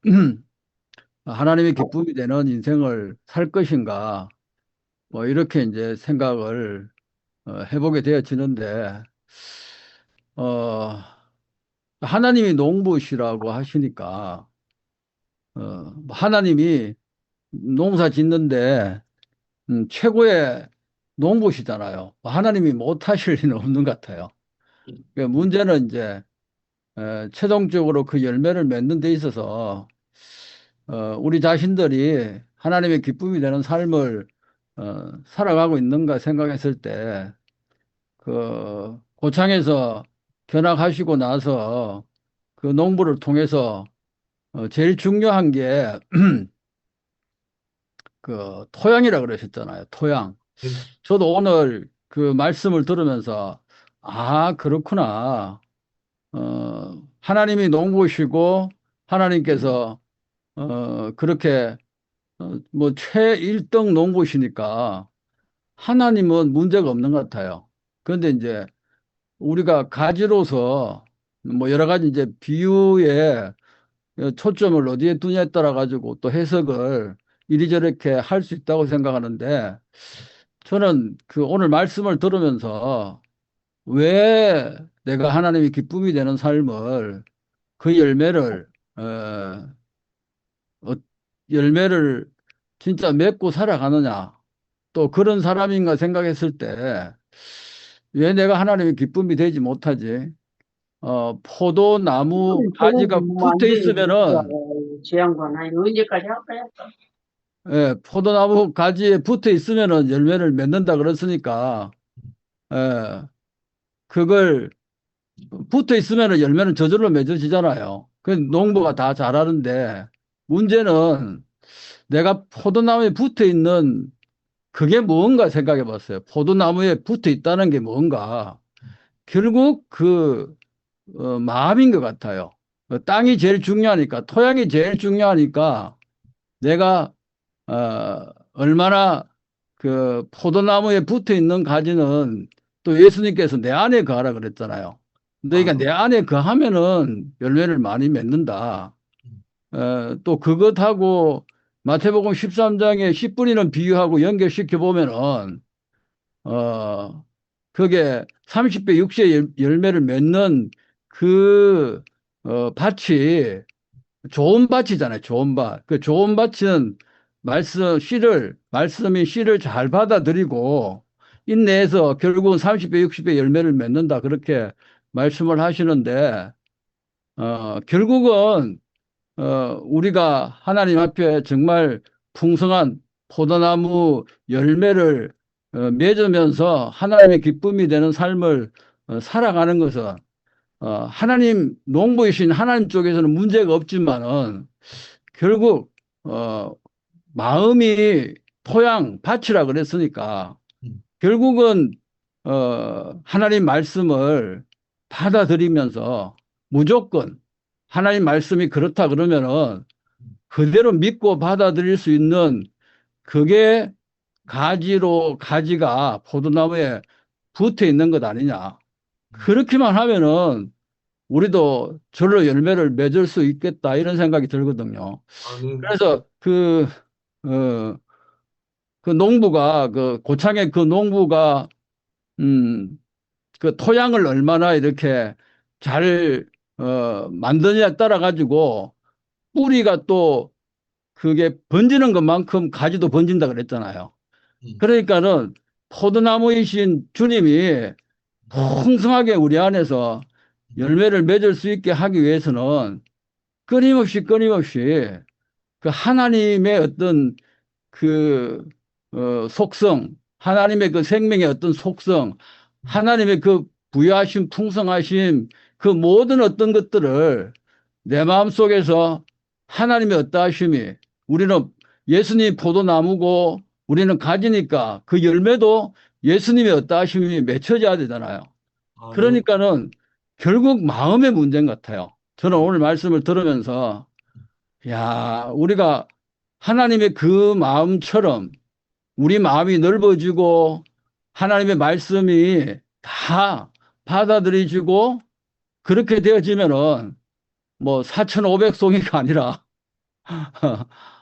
하나님의 기쁨이 되는 인생을 살 것인가 뭐 이렇게 이제 생각을 해보게 되어지는데 하나님이 농부시라고 하시니까 하나님이 농사 짓는데 최고의 농부시잖아요. 하나님이 못하실 리는 없는 것 같아요. 그러니까 문제는 이제 최종적으로 그 열매를 맺는 데 있어서 우리 자신들이 하나님의 기쁨이 되는 삶을 살아가고 있는가 생각했을 때 그 고창에서 견학하시고 나서 그 농부를 통해서 제일 중요한 게 그 토양이라 그러셨잖아요. 토양. 네. 저도 오늘 그 말씀을 들으면서 아, 그렇구나. 하나님이 농부시고 하나님께서 그렇게 뭐 최일등 농부시니까 하나님은 문제가 없는 것 같아요. 그런데 이제 우리가 가지로서 뭐 여러 가지 이제 비유에 초점을 어디에 두냐에 따라 가지고 또 해석을 이리저렇게 할 수 있다고 생각하는데 저는 그 오늘 말씀을 들으면서 왜 내가 하나님이 기쁨이 되는 삶을 그 열매를 어, 열매를 진짜 맺고 살아가느냐 또 그런 사람인가 생각했을 때 왜 내가 하나님의 기쁨이 되지 못하지? 포도나무 가지가 붙어 있으면은 저 양반, 아니, 언제까지 할 거야? 예, 포도나무 가지에 붙어 있으면은 열매를 맺는다 그랬으니까 예, 그걸 붙어 있으면은 열매는 저절로 맺어지잖아요. 그 농부가 다 잘하는데 문제는 내가 포도나무에 붙어 있는 그게 뭔가 생각해 봤어요. 포도나무에 붙어 있다는 게 뭔가. 결국 그 마음인 것 같아요. 땅이 제일 중요하니까, 토양이 제일 중요하니까 내가 얼마나 그 포도나무에 붙어 있는 가지는 또 예수님께서 내 안에 거하라 그랬잖아요. 너희가 내 안에 거하면은 열매를 많이 맺는다. 또 그것하고 마태복음 13장에 씨 뿌리는 비유하고 연결시켜 보면은 그게 30배, 60배 열매를 맺는 그 밭이 좋은 밭이잖아요. 좋은 밭. 그 좋은 밭은 말씀이 씨를 잘 받아들이고 인내해서 결국은 30배, 60배 열매를 맺는다. 그렇게 말씀을 하시는데 결국은 우리가 하나님 앞에 정말 풍성한 포도나무 열매를 맺으면서 하나님의 기쁨이 되는 삶을 살아가는 것은 하나님 농부이신 하나님 쪽에서는 문제가 없지만은 결국 마음이 토양 밭이라 그랬으니까 결국은 하나님 말씀을 받아들이면서 무조건 하나님 말씀이 그렇다 그러면은 그대로 믿고 받아들일 수 있는 그게 가지가 포도나무에 붙어 있는 것 아니냐. 그렇게만 하면은 우리도 절로 열매를 맺을 수 있겠다 이런 생각이 들거든요. 아멘. 그래서 어, 그 농부가 그 고창의 그 농부가 그 토양을 얼마나 이렇게 잘 만드냐에 따라 가지고 뿌리가 또 그게 번지는 것만큼 가지도 번진다 그랬잖아요. 그러니까는 포도나무이신 주님이 풍성하게 우리 안에서 열매를 맺을 수 있게 하기 위해서는 끊임없이 그 하나님의 어떤 그 속성, 하나님의 그 생명의 어떤 속성, 하나님의 그 부유하심, 풍성하심, 그 모든 어떤 것들을 내 마음속에서 하나님의 어떠하심이 우리는 예수님이 포도나무고 우리는 가지니까 그 열매도 예수님의 어떠하심이 맺혀져야 되잖아요. 아멘. 그러니까는 결국 마음의 문제인 것 같아요. 저는 오늘 말씀을 들으면서 야, 우리가 하나님의 그 마음처럼 우리 마음이 넓어지고 하나님의 말씀이 다 받아들여지고 그렇게 되어지면은 뭐 4,500송이가 아니라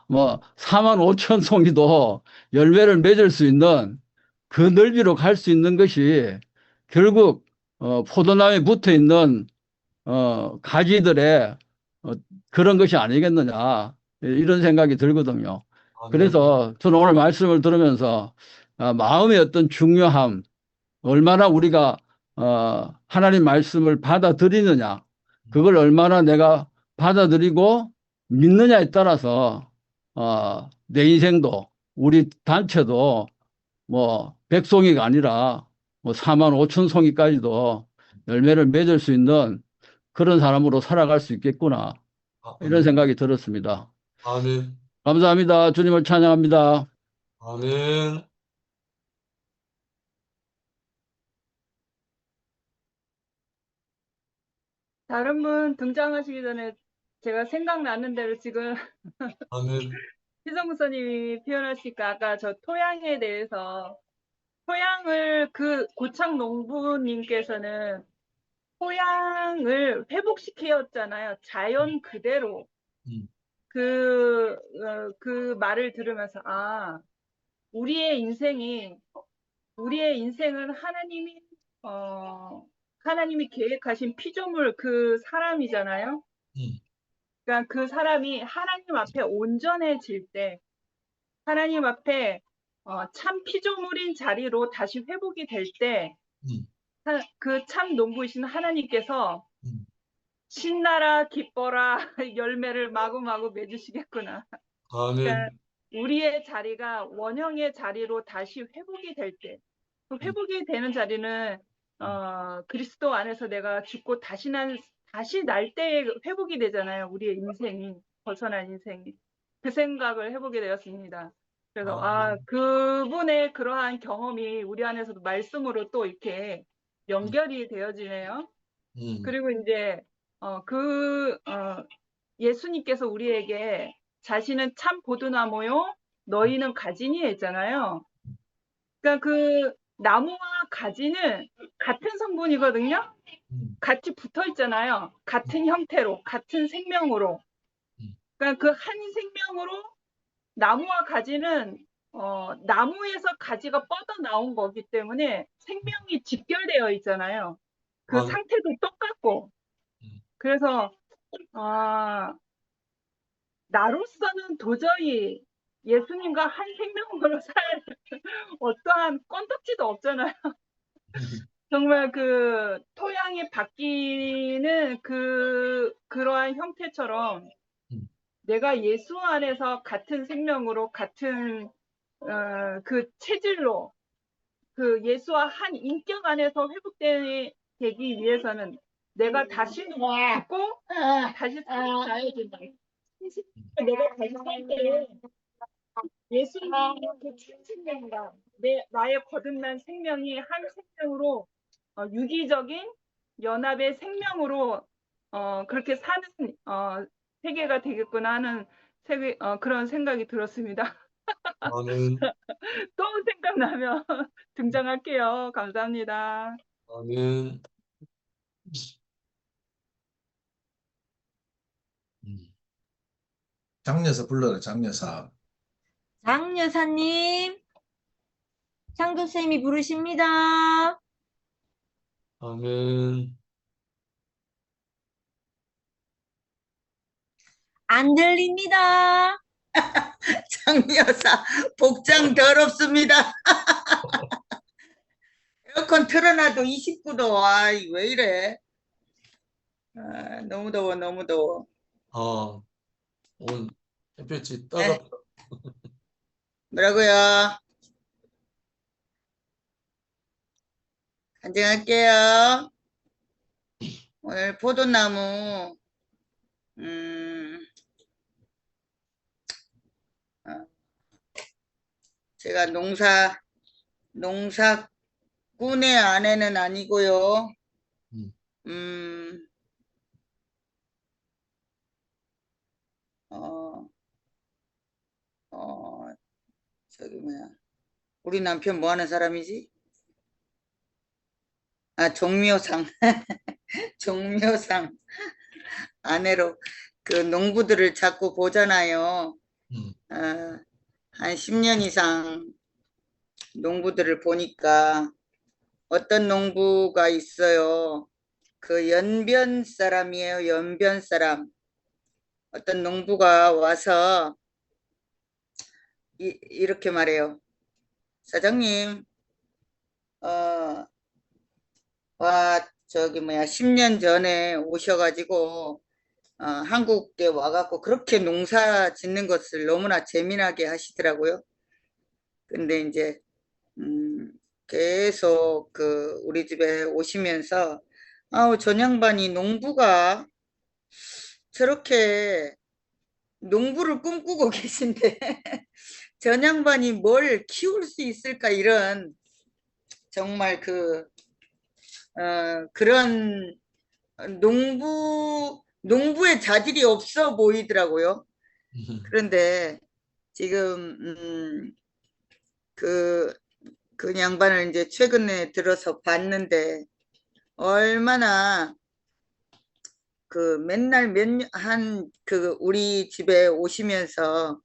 뭐 45,000송이도 열매를 맺을 수 있는 그 넓이로 갈 수 있는 것이 결국 포도나무에 붙어 있는 가지들의 어, 그런 것이 아니겠느냐 이런 생각이 들거든요. 아멘. 그래서 저는 오늘 말씀을 들으면서 마음의 어떤 중요함, 얼마나 우리가 하나님 말씀을 받아들이느냐, 그걸 얼마나 내가 받아들이고 믿느냐에 따라서 내 인생도 우리 단체도 뭐 100송이가 아니라 뭐 45,000송이까지도 열매를 맺을 수 있는 그런 사람으로 살아갈 수 있겠구나 이런 생각이 들었습니다. 아멘. 감사합니다. 주님을 찬양합니다. 아멘. 다른 분 등장하시기 전에 제가 생각나는 대로 지금 아멘. 희성 목사님이 표현하시니까 아까 저 토양에 대해서 토양을 그 고창 농부님께서는 토양을 회복시켰잖아요. 자연 그대로. 음. 그 말을 들으면서 우리의 인생은 하나님이 계획하신 피조물 그 사람이잖아요. 그러니까 그 사람이 하나님 앞에 온전해질 때 하나님 앞에 참 피조물인 자리로 다시 회복이 될 때 그 참 농부이신 하나님께서 신나라 기뻐라 열매를 마구마구 맺으시겠구나. 그러니까 아멘. 우리의 자리가 원형의 자리로 다시 회복이 될 때, 그 회복이 되는 자리는 그리스도 안에서 내가 죽고 다시 날 때 회복이 되잖아요. 우리의 인생이 벗어난 인생이 그 생각을 해보게 되었습니다. 그래서 그분의 그러한 경험이 우리 안에서도 말씀으로 또 이렇게 연결이 되어지네요. 그리고 이제 예수님께서 우리에게 자신은 참 포도나무요, 너희는 가지니 했잖아요. 그러니까 그 나무와 가지는 같은 성분이거든요. 같이 붙어 있잖아요. 같은 형태로, 같은 생명으로. 그러니까 그 한 생명으로 나무와 가지는 나무에서 가지가 뻗어 나온 거기 때문에 생명이 직결되어 있잖아요. 그 상태도 똑같고. 그래서 나로서는 도저히 예수님과 한 생명으로 살 어떠한 건덕지도 없잖아요. 정말 그 토양이 바뀌는 그러한 형태처럼 내가 예수 안에서 같은 생명으로 같은 그 체질로 그 예수와 한 인격 안에서 회복되기 위해서는 내가 다시 죽고 다시 살아야 된다. 내가 다시 살 때 예수님의 그 생명과 나의 거듭난 생명이 한 생명으로 유기적인 연합의 생명으로 그렇게 사는 세계가 되겠구나 하는 그런 생각이 들었습니다. 아멘. 또 생각나면 등장할게요. 감사합니다. 아멘. 장여사 불러라, 장여사. 장 여사님, 창조쌤이 부르십니다. 아멘. 안 들립니다. 장여사 복장 더럽습니다. 에어컨 틀어놔도 29도. 아이, 왜 이래? 아, 너무 더워, 너무 더워. 아, 오늘 햇볕이 네. 따갑다. 뭐라고요? 간증할게요. 오늘 포도나무 제가 농사꾼의 아내는 아니고요. 음. 저기 뭐야, 우리 남편 뭐 하는 사람이지? 아, 종묘상. 종묘상 아내로 그 농부들을 자꾸 보잖아요. 한 10년 이상 농부들을 보니까 어떤 농부가 있어요. 그 연변 사람이에요. 연변 사람. 어떤 농부가 와서 이렇게 말해요. 사장님, 저기 뭐야, 10년 전에 오셔가지고 한국에 와갖고 그렇게 농사 짓는 것을 너무나 재미나게 하시더라고요. 근데 이제 계속 그 우리 집에 오시면서 아우, 저 양반이 농부가 저렇게 농부를 꿈꾸고 계신데 저 양반이 뭘 키울 수 있을까, 이런 정말 그런 농부의 자질이 없어 보이더라고요. 그런데 지금 그 양반을 이제 최근에 들어서 봤는데 얼마나 맨날 우리 집에 오시면서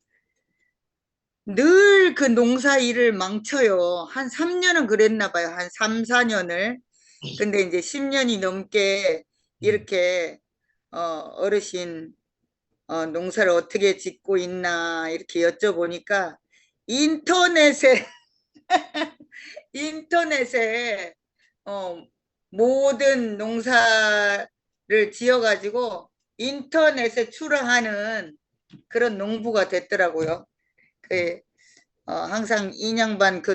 늘 그 농사 일을 망쳐요. 한 3년은 그랬나 봐요. 한 3, 4년을. 근데 이제 10년이 넘게 이렇게 어르신 농사를 어떻게 짓고 있나 이렇게 여쭤보니까 인터넷에 모든 농사를 지어가지고 인터넷에 출하하는 그런 농부가 됐더라고요. 항상 인양반 그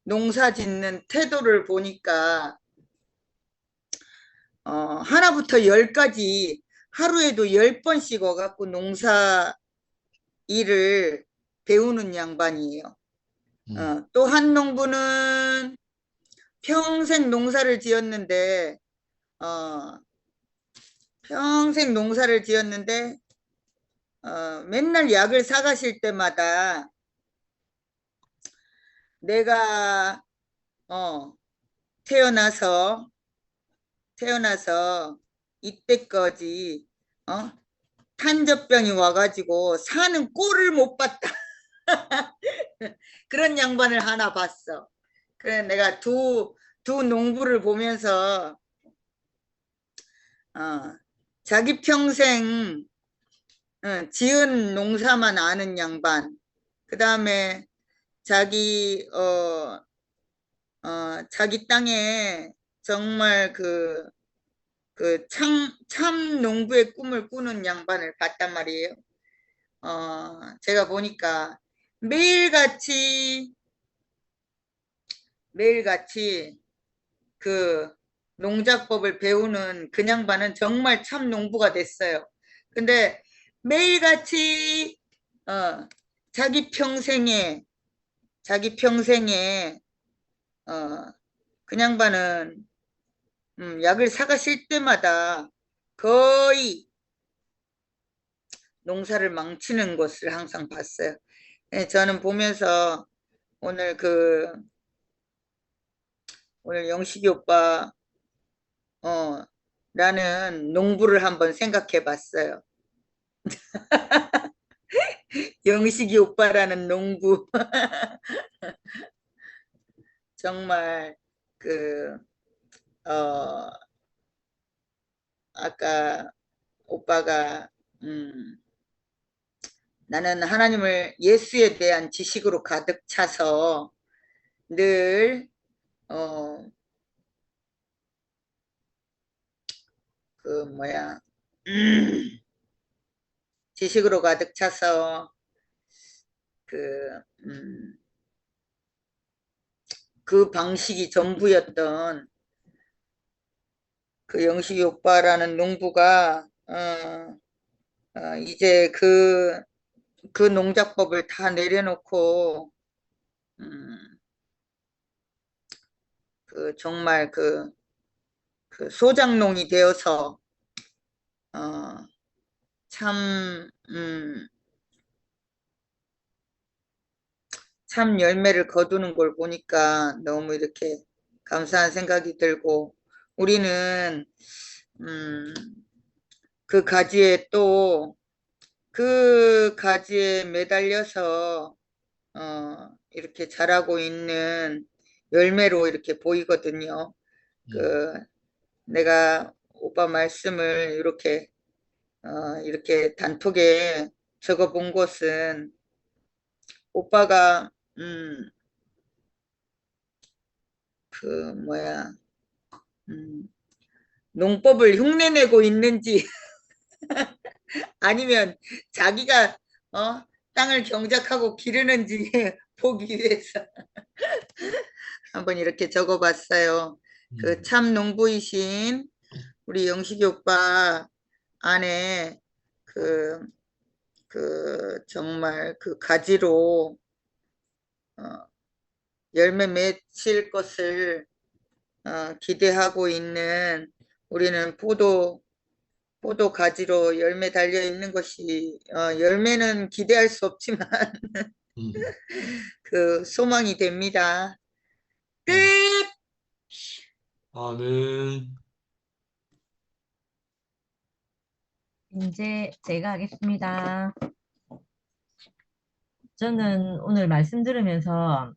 농사 짓는 태도를 보니까 하나부터 10까지 하루에도 10번씩 와갖고 농사 일을 배우는 양반이에요. 또 한 농부는 평생 농사를 지었는데 맨날 약을 사가실 때마다 내가 태어나서 이때까지 탄저병이 와가지고 사는 꼴을 못 봤다. 그런 양반을 하나 봤어. 그래, 내가 두 농부를 보면서 자기 평생 지은 농사만 아는 양반, 그 다음에 자기 땅에 정말 참 농부의 꿈을 꾸는 양반을 봤단 말이에요. 제가 보니까 매일같이 그 농작법을 배우는 그 양반은 정말 참 농부가 됐어요. 근데 매일같이 자기 평생에 그 양반은 약을 사가실 때마다 거의 농사를 망치는 것을 항상 봤어요. 저는 보면서 오늘 영식이 오빠 라는 농부를 한번 생각해 봤어요. 영식이 오빠라는 농부. 정말 그 아까 오빠가 나는 하나님을 예수에 대한 지식으로 가득 차서 늘 그 뭐야 지식으로 가득 차서 그 방식이 전부였던 그 영식이 오빠라는 농부가 이제 그 농작법을 다 내려놓고 정말 그 소장농이 되어서 참 열매를 거두는 걸 보니까 너무 이렇게 감사한 생각이 들고, 우리는 그 가지에 매달려서 이렇게 자라고 있는 열매로 이렇게 보이거든요. 내가 오빠 말씀을 이렇게 단톡에 적어 본 것은, 오빠가 농법을 흉내내고 있는지 아니면 자기가 땅을 경작하고 기르는지 보기 위해서 한번 이렇게 적어봤어요. 그 참 농부이신 우리 영식이 오빠 안에 정말 그 가지로 열매 맺힐 것을 기대하고 있는, 우리는 포도 가지로 열매 달려 있는 것이 열매는 기대할 수 없지만 그 소망이 됩니다. 끝. 아멘. 이제 제가 하겠습니다. 저는 오늘 말씀 들으면서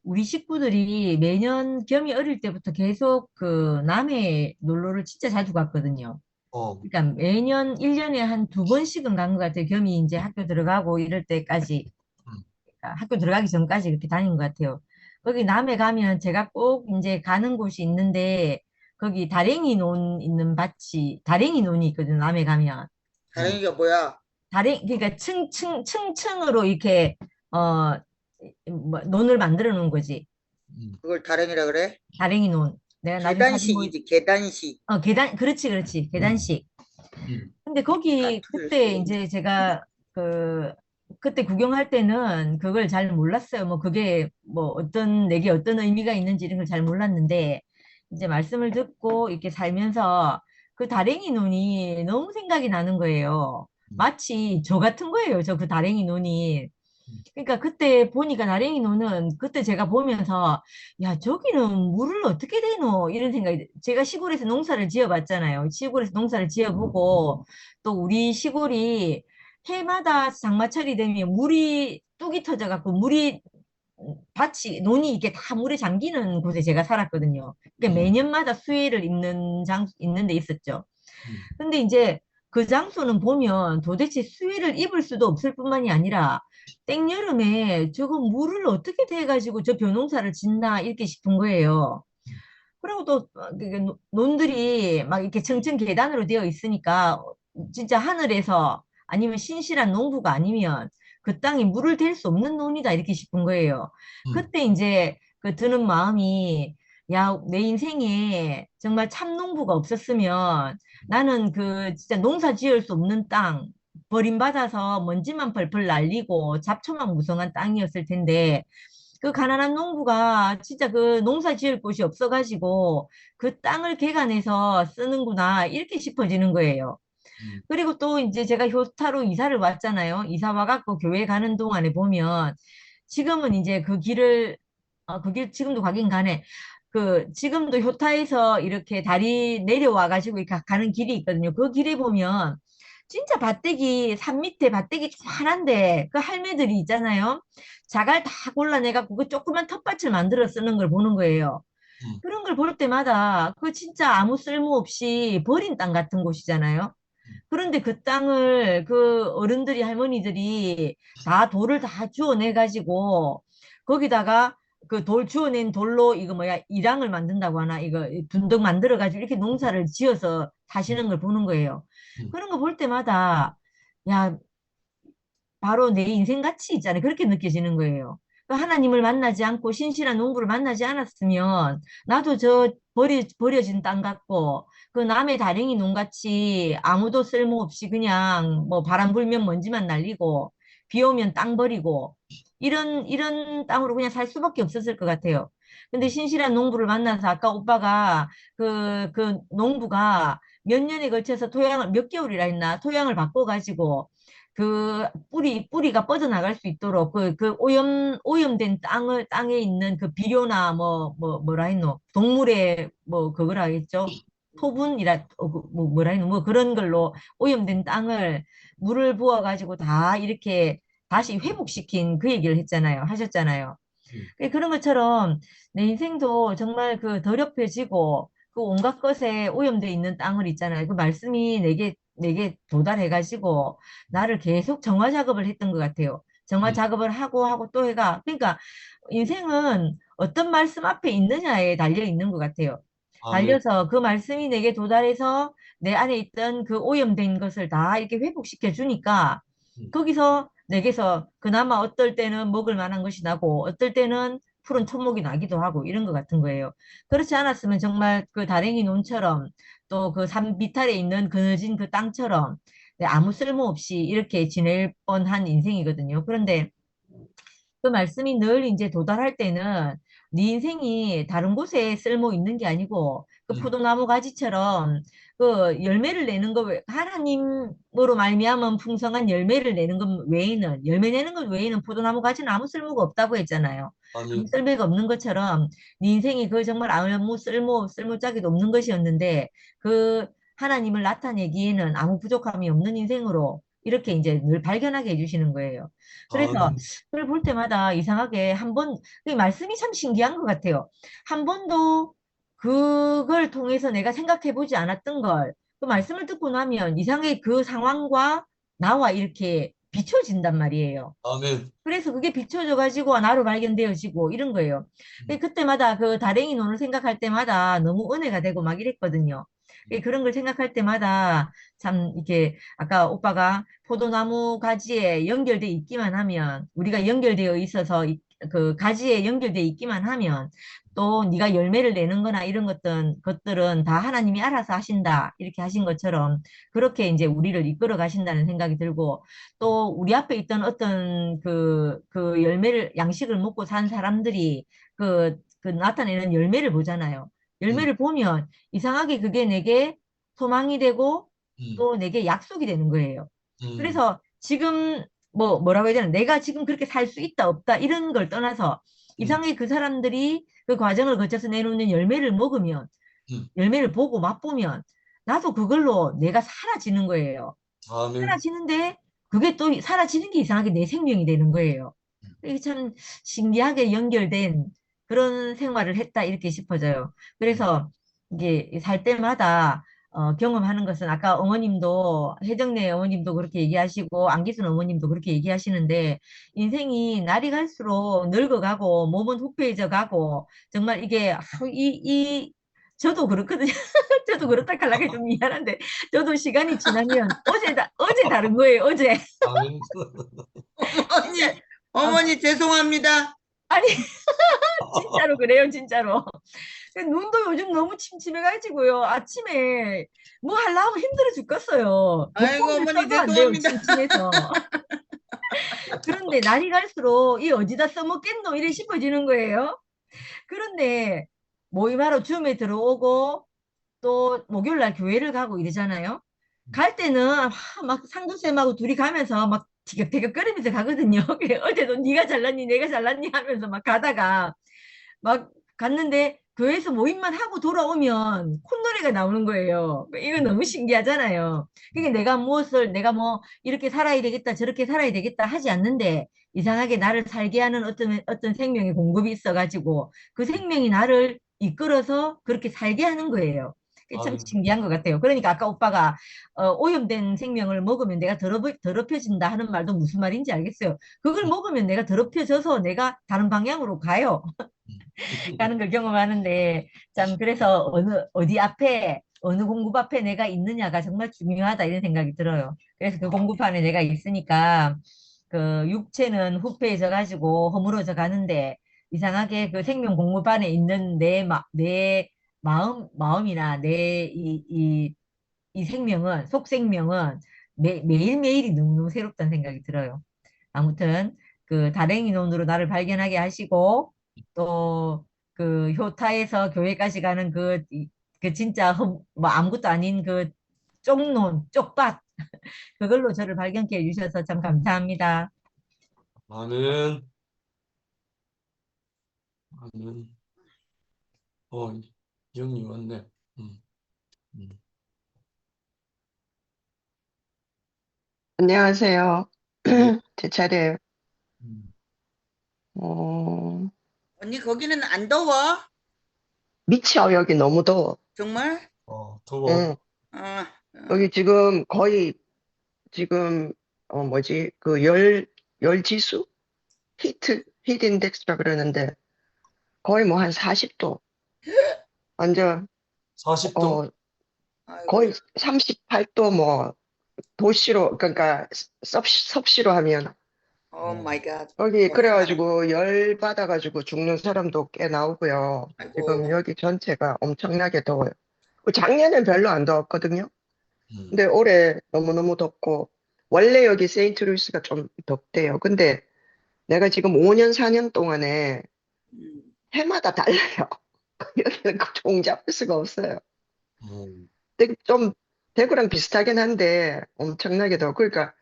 우리 식구들이 매년 겸이 어릴 때부터 계속 그 남해 놀러를 진짜 자주 갔거든요. 그러니까 매년 1년에 한 2번씩은 간 것 같아요. 겸이 이제 학교 들어가고 이럴 때까지. 그러니까 학교 들어가기 전까지 그렇게 다닌 것 같아요. 거기 남해 가면 제가 꼭 이제 가는 곳이 있는데, 거기 다랭이 논 있는 밭이, 다랭이 논이 있거든요. 남해 가면. 다랭이가 뭐야? 그러니까 층층으로 이렇게 논을 만들어 놓은 거지. 그걸 다랭이라 그래? 다랭이 논. 내가 나중에 사진 계단식이지, 계단식. 그렇지. 계단식. 근데 거기 그때 이제 제가 그때 구경할 때는 그걸 잘 몰랐어요. 뭐 그게 뭐 내게 어떤 의미가 있는지 이런 걸 잘 몰랐는데, 이제 말씀을 듣고 이렇게 살면서 그 다랭이 논이 너무 생각이 나는 거예요. 마치 저 같은 거예요. 그 다랭이 논이. 그러니까 그때 보니까 다랭이 논은, 그때 제가 보면서 야, 저기는 물을 어떻게 대노 이런 생각이, 제가 시골에서 농사를 지어봤잖아요. 시골에서 농사를 지어보고 또 우리 시골이 해마다 장마철이 되면 물이 뚝이 터져갖고 논이 이게 다 물에 잠기는 곳에 제가 살았거든요. 그러니까 매년마다 수해를 있는 데 있었죠. 근데 이제 그 장소는 보면 도대체 수해를 입을 수도 없을 뿐만이 아니라 땡여름에 저거 물을 어떻게 대가지고 저 벼농사를 짓나 이렇게 싶은 거예요. 그리고 또 논들이 막 이렇게 층층 계단으로 되어 있으니까 진짜 하늘에서 아니면 신실한 농부가 아니면 그 땅에 물을 댈 수 없는 논이다 이렇게 싶은 거예요. 그때 이제 드는 마음이, 야, 내 인생에 정말 참 농부가 없었으면 나는 진짜 농사 지을 수 없는 땅, 버림받아서 먼지만 펄펄 날리고 잡초만 무성한 땅이었을 텐데, 그 가난한 농부가 진짜 그 농사 지을 곳이 없어가지고 그 땅을 개간해서 쓰는구나 이렇게 싶어지는 거예요. 그리고 또 이제 제가 효타로 이사를 왔잖아요. 이사 와갖고 교회 가는 동안에 보면 지금은 이제 그 길 지금도 가긴 가네. 지금도 효타에서 이렇게 다리 내려와가지고 이렇게 가는 길이 있거든요. 그 길에 보면 진짜 밭대기, 산 밑에 밭대기 조그만한데 그 할매들이 있잖아요. 자갈 다 골라내갖고 그 조그만 텃밭을 만들어 쓰는 걸 보는 거예요. 음. 그런 걸 볼 때마다 그 진짜 아무 쓸모없이 버린 땅 같은 곳이잖아요. 그런데 그 땅을 그 어른들이 할머니들이 다 돌을 다 주워내 가지고 거기다가 그 돌 주워낸 돌로 이거 뭐야 이랑을 만든다고 하나 이거 둔덕 만들어 가지고 이렇게 농사를 지어서 사시는 걸 보는 거예요. 음. 그런 거 볼 때마다 야 바로 내 인생 가치 있잖아요. 그렇게 느껴지는 거예요. 그 하나님을 만나지 않고 신실한 농부를 만나지 않았으면 나도 저 버려진 땅 같고 그 남의 다랭이 농같이 아무도 쓸모없이 그냥 뭐 바람 불면 먼지만 날리고 비 오면 땅 버리고 이런 땅으로 그냥 살 수밖에 없었을 것 같아요. 근데 신실한 농부를 만나서 아까 오빠가 그 농부가 몇 년에 걸쳐서 토양을 몇 개월이라 했나 토양을 바꿔가지고 그 뿌리가 뻗어나갈 수 있도록 그 오염된 땅에 있는 그 비료나 뭐라 했노? 동물의 뭐 그거라 했죠? 토분이라 뭐라 했노? 뭐 그런 걸로 오염된 땅을 물을 부어가지고 다 이렇게 다시 회복시킨 그 얘기를 했잖아요. 하셨잖아요. 그런 것처럼 내 인생도 정말 그 더럽혀지고 그 온갖 것에 오염돼 있는 땅을 있잖아요. 그 말씀이 내게 도달해가지고 나를 계속 정화 작업을 했던 것 같아요. 정화 작업을 하고 또 해가. 그러니까 인생은 어떤 말씀 앞에 있느냐에 달려 있는 것 같아요. 아멘. 달려서 그 말씀이 내게 도달해서 내 안에 있던 그 오염된 것을 다 이렇게 회복시켜 주니까 거기서 내게서 그나마 어떨 때는 먹을 만한 것이 나고 어떨 때는 푸른 토목이 나기도 하고 이런 것 같은 거예요. 그렇지 않았으면 정말 그 다랭이 논처럼 또 그 산 비탈에 있는 그늘진 그 땅처럼 아무 쓸모없이 이렇게 지낼 뻔한 인생이거든요. 그런데 그 말씀이 늘 이제 도달할 때는 네 인생이 다른 곳에 쓸모 있는 게 아니고 그 포도나무 가지처럼 그 열매를 내는 거 하나님으로 말미암은 풍성한 열매를 내는 것 외에는 열매 내는 것 외에는 포도나무 가지는 아무 쓸모가 없다고 했잖아요. 아무 아멘. 쓸모가 없는 것처럼 네 인생이 그 정말 아무 쓸모짝이도 없는 것이었는데 그 하나님을 나타내기에는 아무 부족함이 없는 인생으로 이렇게 이제 늘 발견하게 해주시는 거예요. 그래서 아멘. 그걸 볼 때마다 이상하게 그 말씀이 참 신기한 것 같아요. 한 번도 그걸 통해서 내가 생각해 보지 않았던 걸, 그 말씀을 듣고 나면 이상하게 그 상황과 나와 이렇게 비춰진단 말이에요. 아멘. 그래서 그게 비춰져 가지고 나로 발견되어지고 이런 거예요. 그때마다 그 다랭이 논을 생각할 때마다 너무 은혜가 되고 막 이랬거든요. 그런 걸 생각할 때마다 참 이렇게 아까 오빠가 포도나무 가지에 연결돼 있기만 하면 우리가 연결되어 있어서 그 가지에 연결돼 있기만 하면 또 네가 열매를 내는 거나 이런 것들은 다 하나님이 알아서 하신다 이렇게 하신 것처럼 그렇게 이제 우리를 이끌어 가신다는 생각이 들고 또 우리 앞에 있던 어떤 그 열매를 양식을 먹고 산 사람들이 그 나타내는 열매를 보잖아요. 열매를 보면 이상하게 그게 내게 소망이 되고 또 내게 약속이 되는 거예요. 그래서 지금 뭐라고 해야 되나 내가 지금 그렇게 살 수 있다 없다 이런 걸 떠나서 이상하게 그 사람들이 그 과정을 거쳐서 내놓는 열매를 먹으면 열매를 보고 맛보면 나도 그걸로 내가 사라지는 거예요. 아멘. 사라지는데 그게 또 사라지는 게 이상하게 내 생명이 되는 거예요. 이게 참 신기하게 연결된 그런 생활을 했다 이렇게 싶어져요. 그래서 이게 살 때마다 경험하는 것은 아까 어머님도 혜정네 어머님도 그렇게 얘기하시고 안기순 어머님도 그렇게 얘기하시는데 인생이 날이 갈수록 늙어가고 몸은 후패해져 가고 정말 이게 저도 그렇거든요. 저도 그렇다 하려고 좀 미안한데 저도 시간이 지나면 어제 다른 거예요. 어제 아멘. 어머니 죄송합니다. 아니 진짜로 그래요. 진짜로. 눈도 요즘 너무 침침해가지고요. 아침에 뭐 하려고 힘들어 죽겠어요. 아이고, 목공을 어머니 써도 안 돼요. 죄송합니다. 침침해서. 그런데 날이 갈수록 이 어디다 써먹겠노 이래 싶어지는 거예요. 그런데 모임하러 줌에 들어오고 또 목요일 날 교회를 가고 이러잖아요. 갈 때는 막 상도쌤하고 둘이 가면서 막 티격태격거리면서 가거든요. 어제도 네가 잘났니 내가 잘났니 하면서 막 가다가 막 갔는데 교회에서 모임만 하고 돌아오면 콧노래가 나오는 거예요. 이거 너무 신기하잖아요. 그게 내가 뭐 이렇게 살아야 되겠다, 저렇게 살아야 되겠다 하지 않는데 이상하게 나를 살게 하는 어떤 생명의 공급이 있어가지고 그 생명이 나를 이끌어서 그렇게 살게 하는 거예요. 그게 참 아유, 신기한 것 같아요. 그러니까 아까 오빠가 오염된 생명을 먹으면 내가 더럽혀진다 하는 말도 무슨 말인지 알겠어요. 그걸 먹으면 내가 더럽혀져서 내가 다른 방향으로 가요. 가는 걸 경험하는데 참 그래서 어디 앞에 어느 공급 앞에 내가 있느냐가 정말 중요하다 이런 생각이 들어요. 그래서 그 공급판에 내가 있으니까 그 육체는 후패해져 가지고 허물어져 가는데 이상하게 그 생명 공급판에 있는 내 마음이나 이 생명은 속 생명은 매일매일이 너무너무 새롭다는 생각이 들어요. 아무튼 그 다랭이 논으로 나를 발견하게 하시고 또 그 효타에서 교회까지 가는 그 진짜 뭐 아무것도 아닌 그 쪽밭 그걸로 저를 발견케 해주셔서 참 감사합니다. 아멘. 아멘. 영이 왔네. 음, 음. 안녕하세요. 네. 제 차례예요. 음. 어, 언니 거기는 안 더워? 미쳐, 여기 너무 더워. 정말? 더워. 응. 아, 여기 지금 거의, 지금, 뭐지, 열 지수? 히트 인덱스라 그러는데, 거의 뭐 한 40도. 완전, 40도? 어, 아이고, 거의 38도 뭐, 도시로, 그러니까, 섭씨로 하면, 오 마이 갓. 여기, 그래가지고, 열 받아가지고 죽는 사람도 꽤 나오고요. 지금 아이고, 여기 전체가 엄청나게 더워요. 작년엔 별로 안 더웠거든요. 음. 근데 올해 너무너무 덥고, 원래 여기 세인트루이스가 좀 덥대요. 근데 내가 지금 5년, 4년 동안에 음, 해마다 달라요. 여기는 종 잡을 수가 없어요. 음. 근데 좀 대구랑 비슷하긴 한데 엄청나게 더워. 그러니까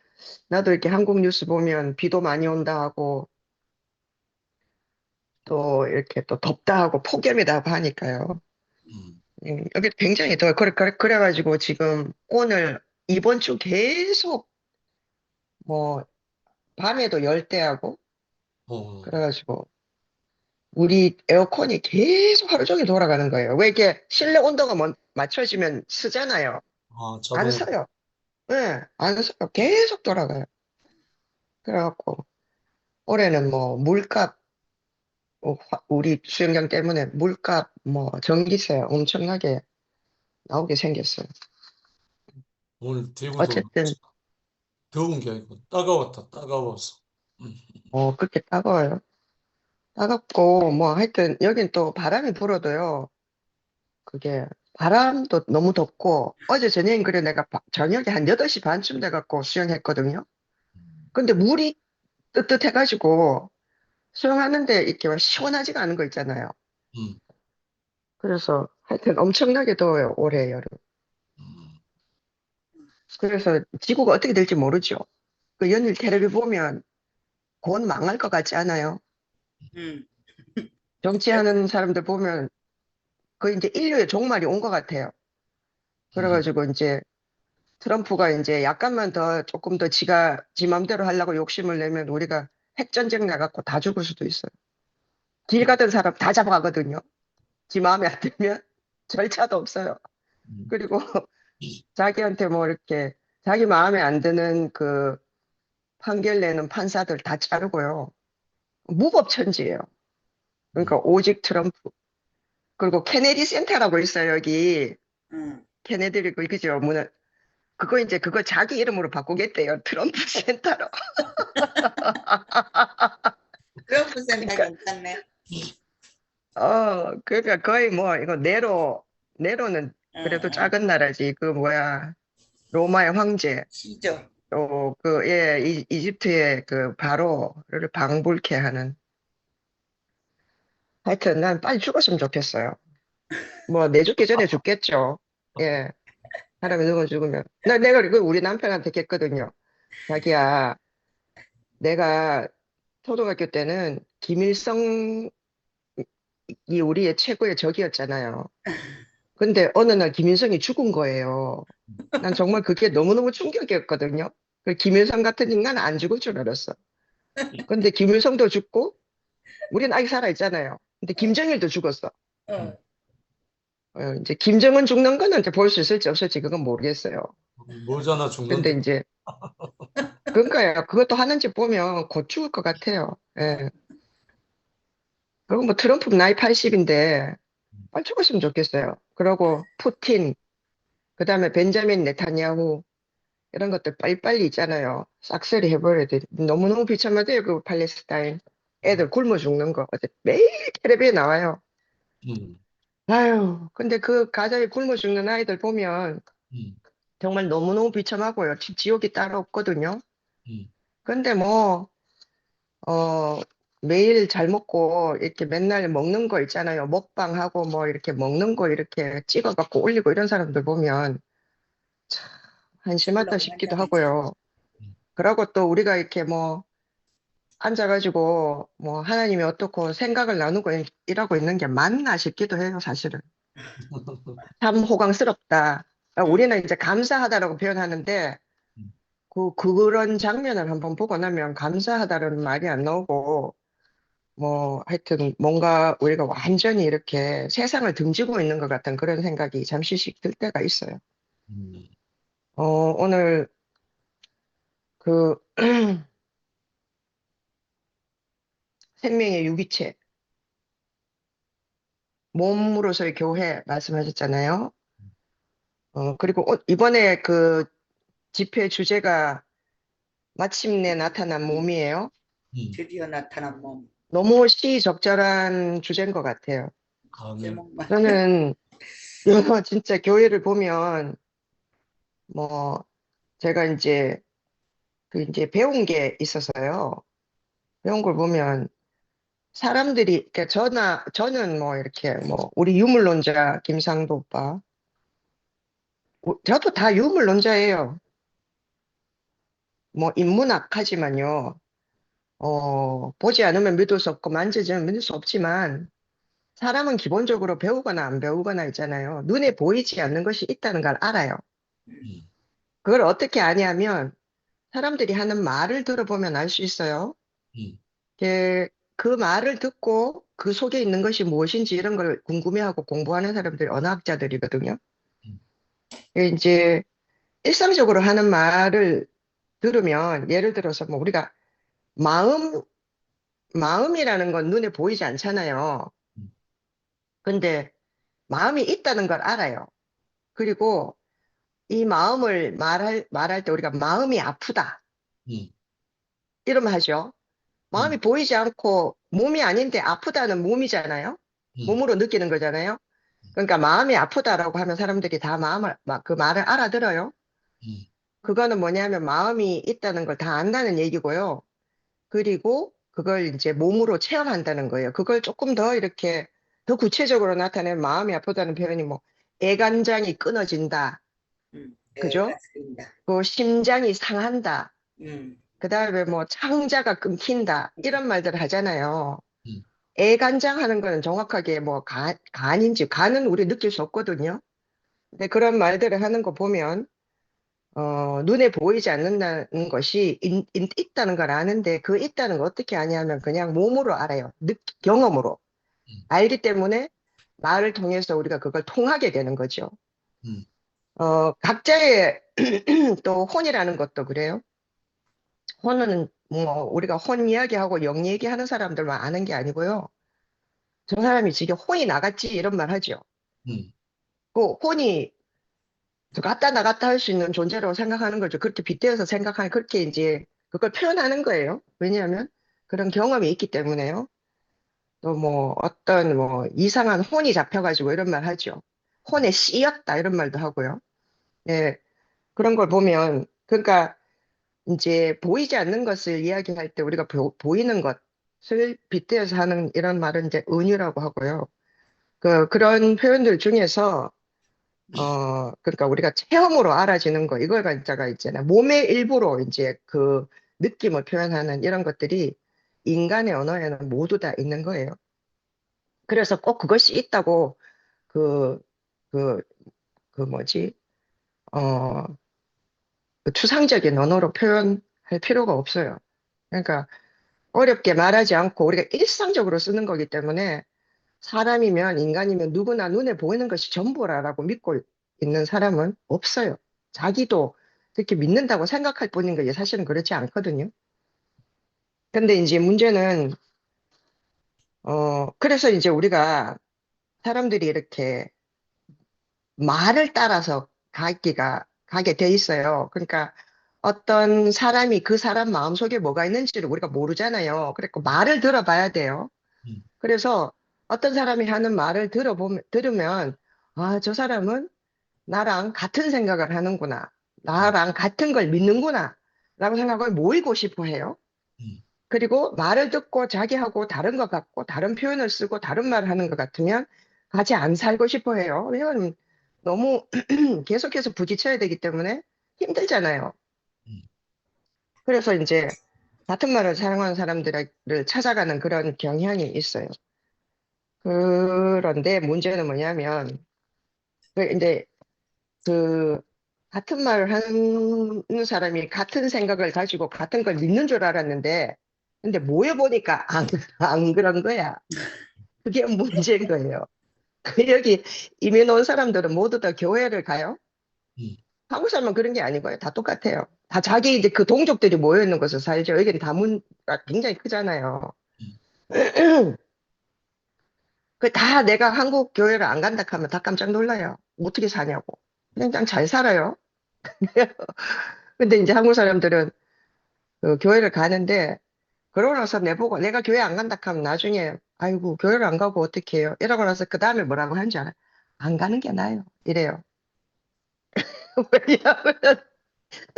나도 이렇게 한국 뉴스 보면 비도 많이 온다 하고 또 이렇게 또 덥다 하고 폭염이다 하고 하니까요. 음. 여기 굉장히 더워요. 그래가지고 지금 오늘 이번 주 계속 뭐 밤에도 열대하고 어, 그래가지고 우리 에어컨이 계속 하루 종일 돌아가는 거예요. 왜 이게 실내 온도가 맞춰지면 쓰잖아요. 안 자동. 써요. 네, 안 써요. 계속 돌아가요. 그래갖고 올해는 뭐 물값 우리 수영장 때문에 물값 뭐 전기세 엄청나게 나오게 생겼어요. 오늘 대구도 어쨌든 더운 게 아니고 따가웠다. 따가워서. 음. 그렇게 따가워요. 따갑고 뭐 하여튼 여긴 또 바람이 불어도요. 그게 바람도 너무 덥고 어제 저녁엔 그래 내가 저녁에 한 8시 반쯤 돼갖고 수영했거든요. 근데 물이 뜨뜻해가지고 수영하는데 이렇게 막 시원하지가 않은 거 있잖아요. 음. 그래서 하여튼 엄청나게 더워요, 올해 여름. 음. 그래서 지구가 어떻게 될지 모르죠. 그 연일 테레비 보면 곧 망할 것 같지 않아요? 음. 정치하는 사람들 보면 그 이제 인류의 종말이 온 것 같아요. 그래가지고 이제 트럼프가 이제 약간만 더 조금 더 지 맘대로 하려고 욕심을 내면 우리가 핵전쟁 나갖고 다 죽을 수도 있어요. 길 가던 사람 다 잡아가거든요. 지 마음에 안 들면 절차도 없어요. 음. 그리고 자기한테 뭐 이렇게 자기 마음에 안 드는 그 판결 내는 판사들 다 자르고요. 무법천지예요. 그러니까 오직 트럼프. 그리고 케네디 센터라고 있어요, 여기. 음. 케네디, 그죠? 그거 자기 이름으로 바꾸겠대요. 트럼프 센터로. 트럼프 센터 그러니까, 괜찮네. 그러니까 거의 뭐, 이거 네로는 그래도 작은 나라지. 그 뭐야, 로마의 황제. 시죠. 또, 예, 이집트의 그 바로를 방불케 하는. 하여튼 난 빨리 죽었으면 좋겠어요. 뭐, 내 죽기 전에 죽겠죠. 예. 사람이 누구 죽으면. 내가 이거 우리 남편한테 했거든요. 자기야, 내가 초등학교 때는 김일성 우리의 최고의 적이었잖아요. 근데 어느 날 김일성이 죽은 거예요. 난 정말 그게 너무너무 충격이었거든요. 그 김일성 같은 인간은 안 죽을 줄 알았어. 근데 김일성도 죽고, 우리는 아직 살아있잖아요. 근데 김정일도 죽었어. 어. 이제 김정은 죽는 거는 이제 볼 수 있을지 없을지 그건 모르겠어요. 모자나 근데 죽는데. 이제, 그러니까요. 그것도 하는지 보면 곧 죽을 것 같아요. 예. 그리고 뭐 트럼프 나이 80인데, 빨리 죽었으면 좋겠어요. 그리고 푸틴, 그 다음에 벤자민 네타냐후, 이런 것들 빨리빨리 있잖아요. 싹쓸이 해버려야 돼. 너무너무 비참하대요. 그 팔레스타인. 애들 굶어 죽는 거. 어제 매일 텔레비에 나와요. 음, 아유, 근데 그 가자에 굶어 죽는 아이들 보면 음, 정말 너무너무 비참하고요. 지옥이 따로 없거든요. 음, 근데 뭐, 어, 매일 잘 먹고 이렇게 맨날 먹는 거 있잖아요. 먹방하고 뭐 이렇게 먹는 거 이렇게 찍어갖고 올리고 이런 사람들 보면 참 한심하다 싶기도 하고요. 음. 그러고 또 우리가 이렇게 뭐 앉아가지고 뭐 하나님이 어떻고 생각을 나누고 일하고 있는 게 맞나 싶기도 해요, 사실은. 참 호강스럽다. 우리는 이제 감사하다라고 표현하는데 그런 장면을 한번 보고 나면 감사하다는 말이 안 나오고 뭐 하여튼 뭔가 우리가 완전히 이렇게 세상을 등지고 있는 것 같은 그런 생각이 잠시씩 들 때가 있어요. 음. 오늘 그 생명의 유기체, 몸으로서의 교회 말씀하셨잖아요. 그리고 이번에 그 집회 주제가 마침내 나타난 몸이에요. 드디어 나타난 몸. 너무 시적절한 주제인 것 같아요. 아멘. 제목만. 저는 진짜 교회를 보면 뭐 제가 이제 이제 배운 게 있어서요. 배운 걸 보면 사람들이 그러니까 저는 뭐 이렇게 뭐 우리 유물론자 김상도 오빠 저도 다 유물론자예요. 뭐 인문학 하지만요. 보지 않으면 믿을 수 없고 만지지면 믿을 수 없지만 사람은 기본적으로 배우거나 안 배우거나 있잖아요. 눈에 보이지 않는 것이 있다는 걸 알아요. 음, 그걸 어떻게 아냐면 사람들이 하는 말을 들어보면 알 수 있어요. 음, 그 말을 듣고 그 속에 있는 것이 무엇인지 이런 걸 궁금해하고 공부하는 사람들이 언어학자들이거든요. 음, 이제 일상적으로 하는 말을 들으면 예를 들어서 뭐 우리가 마음이라는 건 눈에 보이지 않잖아요. 음, 근데 마음이 있다는 걸 알아요. 그리고 이 마음을 말할 때 우리가 마음이 아프다. 음, 이러면 하죠. 마음이 음, 보이지 않고 몸이 아닌데 아프다는 몸이잖아요. 음, 몸으로 느끼는 거잖아요. 그러니까 마음이 아프다라고 하면 사람들이 다 그 말을 알아들어요. 음, 그거는 뭐냐면 마음이 있다는 걸 다 안다는 얘기고요. 그리고 그걸 이제 몸으로 체험한다는 거예요. 그걸 조금 더 이렇게 더 구체적으로 나타내는 마음이 아프다는 표현이 뭐 애간장이 끊어진다. 그죠? 애가 쓰인다. 그 심장이 상한다. 그 다음에 뭐 창자가 끊긴다. 이런 말들을 하잖아요. 음, 애간장 하는 거는 정확하게 뭐 간인지, 간은 우리 느낄 수 없거든요. 근데 그런 말들을 하는 거 보면, 눈에 보이지 않는다는 것이 있다는 걸 아는데 그 있다는 걸 어떻게 아냐면 그냥 몸으로 알아요. 경험으로. 음, 알기 때문에 말을 통해서 우리가 그걸 통하게 되는 거죠. 음, 각자의 또 혼이라는 것도 그래요. 혼은 뭐 우리가 혼 이야기하고 영 얘기하는 사람들만 아는 게 아니고요. 저 사람이 지금 혼이 나갔지 이런 말 하죠. 음, 그 혼이 갔다 나갔다 할 수 있는 존재라고 생각하는 거죠. 그렇게 빗대어서 생각하는 그렇게 이제 그걸 표현하는 거예요. 왜냐하면 그런 경험이 있기 때문에요. 또 뭐 어떤 뭐 이상한 혼이 잡혀가지고 이런 말 하죠. 혼에 씌였다 이런 말도 하고요. 예, 그런 걸 보면 그러니까 이제 보이지 않는 것을 이야기할 때 우리가 보이는 것을 빗대어서 하는 이런 말은 이제 은유라고 하고요. 그런 표현들 중에서 그러니까 우리가 체험으로 알아지는 거 이걸 갖다가 있잖아요. 몸의 일부로 이제 그 느낌을 표현하는 이런 것들이 인간의 언어에는 모두 다 있는 거예요. 그래서 꼭 그것이 있다고 그, 그, 그 뭐지, 어, 그 추상적인 언어로 표현할 필요가 없어요. 그러니까 어렵게 말하지 않고 우리가 일상적으로 쓰는 거기 때문에 사람이면 인간이면 누구나 눈에 보이는 것이 전부라고 믿고 있는 사람은 없어요. 자기도 그렇게 믿는다고 생각할 뿐인 거지 사실은 그렇지 않거든요. 근데 이제 문제는 그래서 이제 우리가 사람들이 이렇게 말을 따라서 가게 돼 있어요. 그러니까 어떤 사람이 그 사람 마음속에 뭐가 있는지를 우리가 모르잖아요. 그러니까 말을 들어봐야 돼요. 음. 그래서 어떤 사람이 하는 말을 들으면, 아, 저 사람은 나랑 같은 생각을 하는구나. 나랑 같은 걸 믿는구나. 라고 생각을 모이고 싶어 해요. 음. 그리고 말을 듣고 자기하고 다른 것 같고, 다른 표현을 쓰고, 다른 말을 하는 것 같으면 같이 안 살고 싶어 해요. 왜냐면 너무 계속해서 부딪혀야 되기 때문에 힘들잖아요. 음. 그래서 이제 같은 말을 사용하는 사람들을 찾아가는 그런 경향이 있어요. 그런데 문제는 뭐냐면, 이제 그 같은 말을 하는 사람이 같은 생각을 가지고 같은 걸 믿는 줄 알았는데, 근데 모여보니까 안 그런 거야. 그게 문제인 거예요. 여기 이민 온 사람들은 모두 다 교회를 가요? 음. 한국 사람은 그런 게 아니고요. 다 똑같아요. 다 자기 이제 그 동족들이 모여 있는 곳에서 살죠. 여기는 다문가 굉장히 크잖아요. 그 다 내가 한국 교회를 안 간다 하면 다 깜짝 놀라요. 어떻게 사냐고. 그냥 잘 살아요. 근데 이제 한국 사람들은 그 교회를 가는데 그러고 나서 내보고 내가 교회 안 간다 하면 나중에 아이고 교회를 안 가고 어떻게 해요? 이러고 나서 그 다음에 뭐라고 하는지 알아요? 안 가는 게 나아요. 이래요. 왜냐하면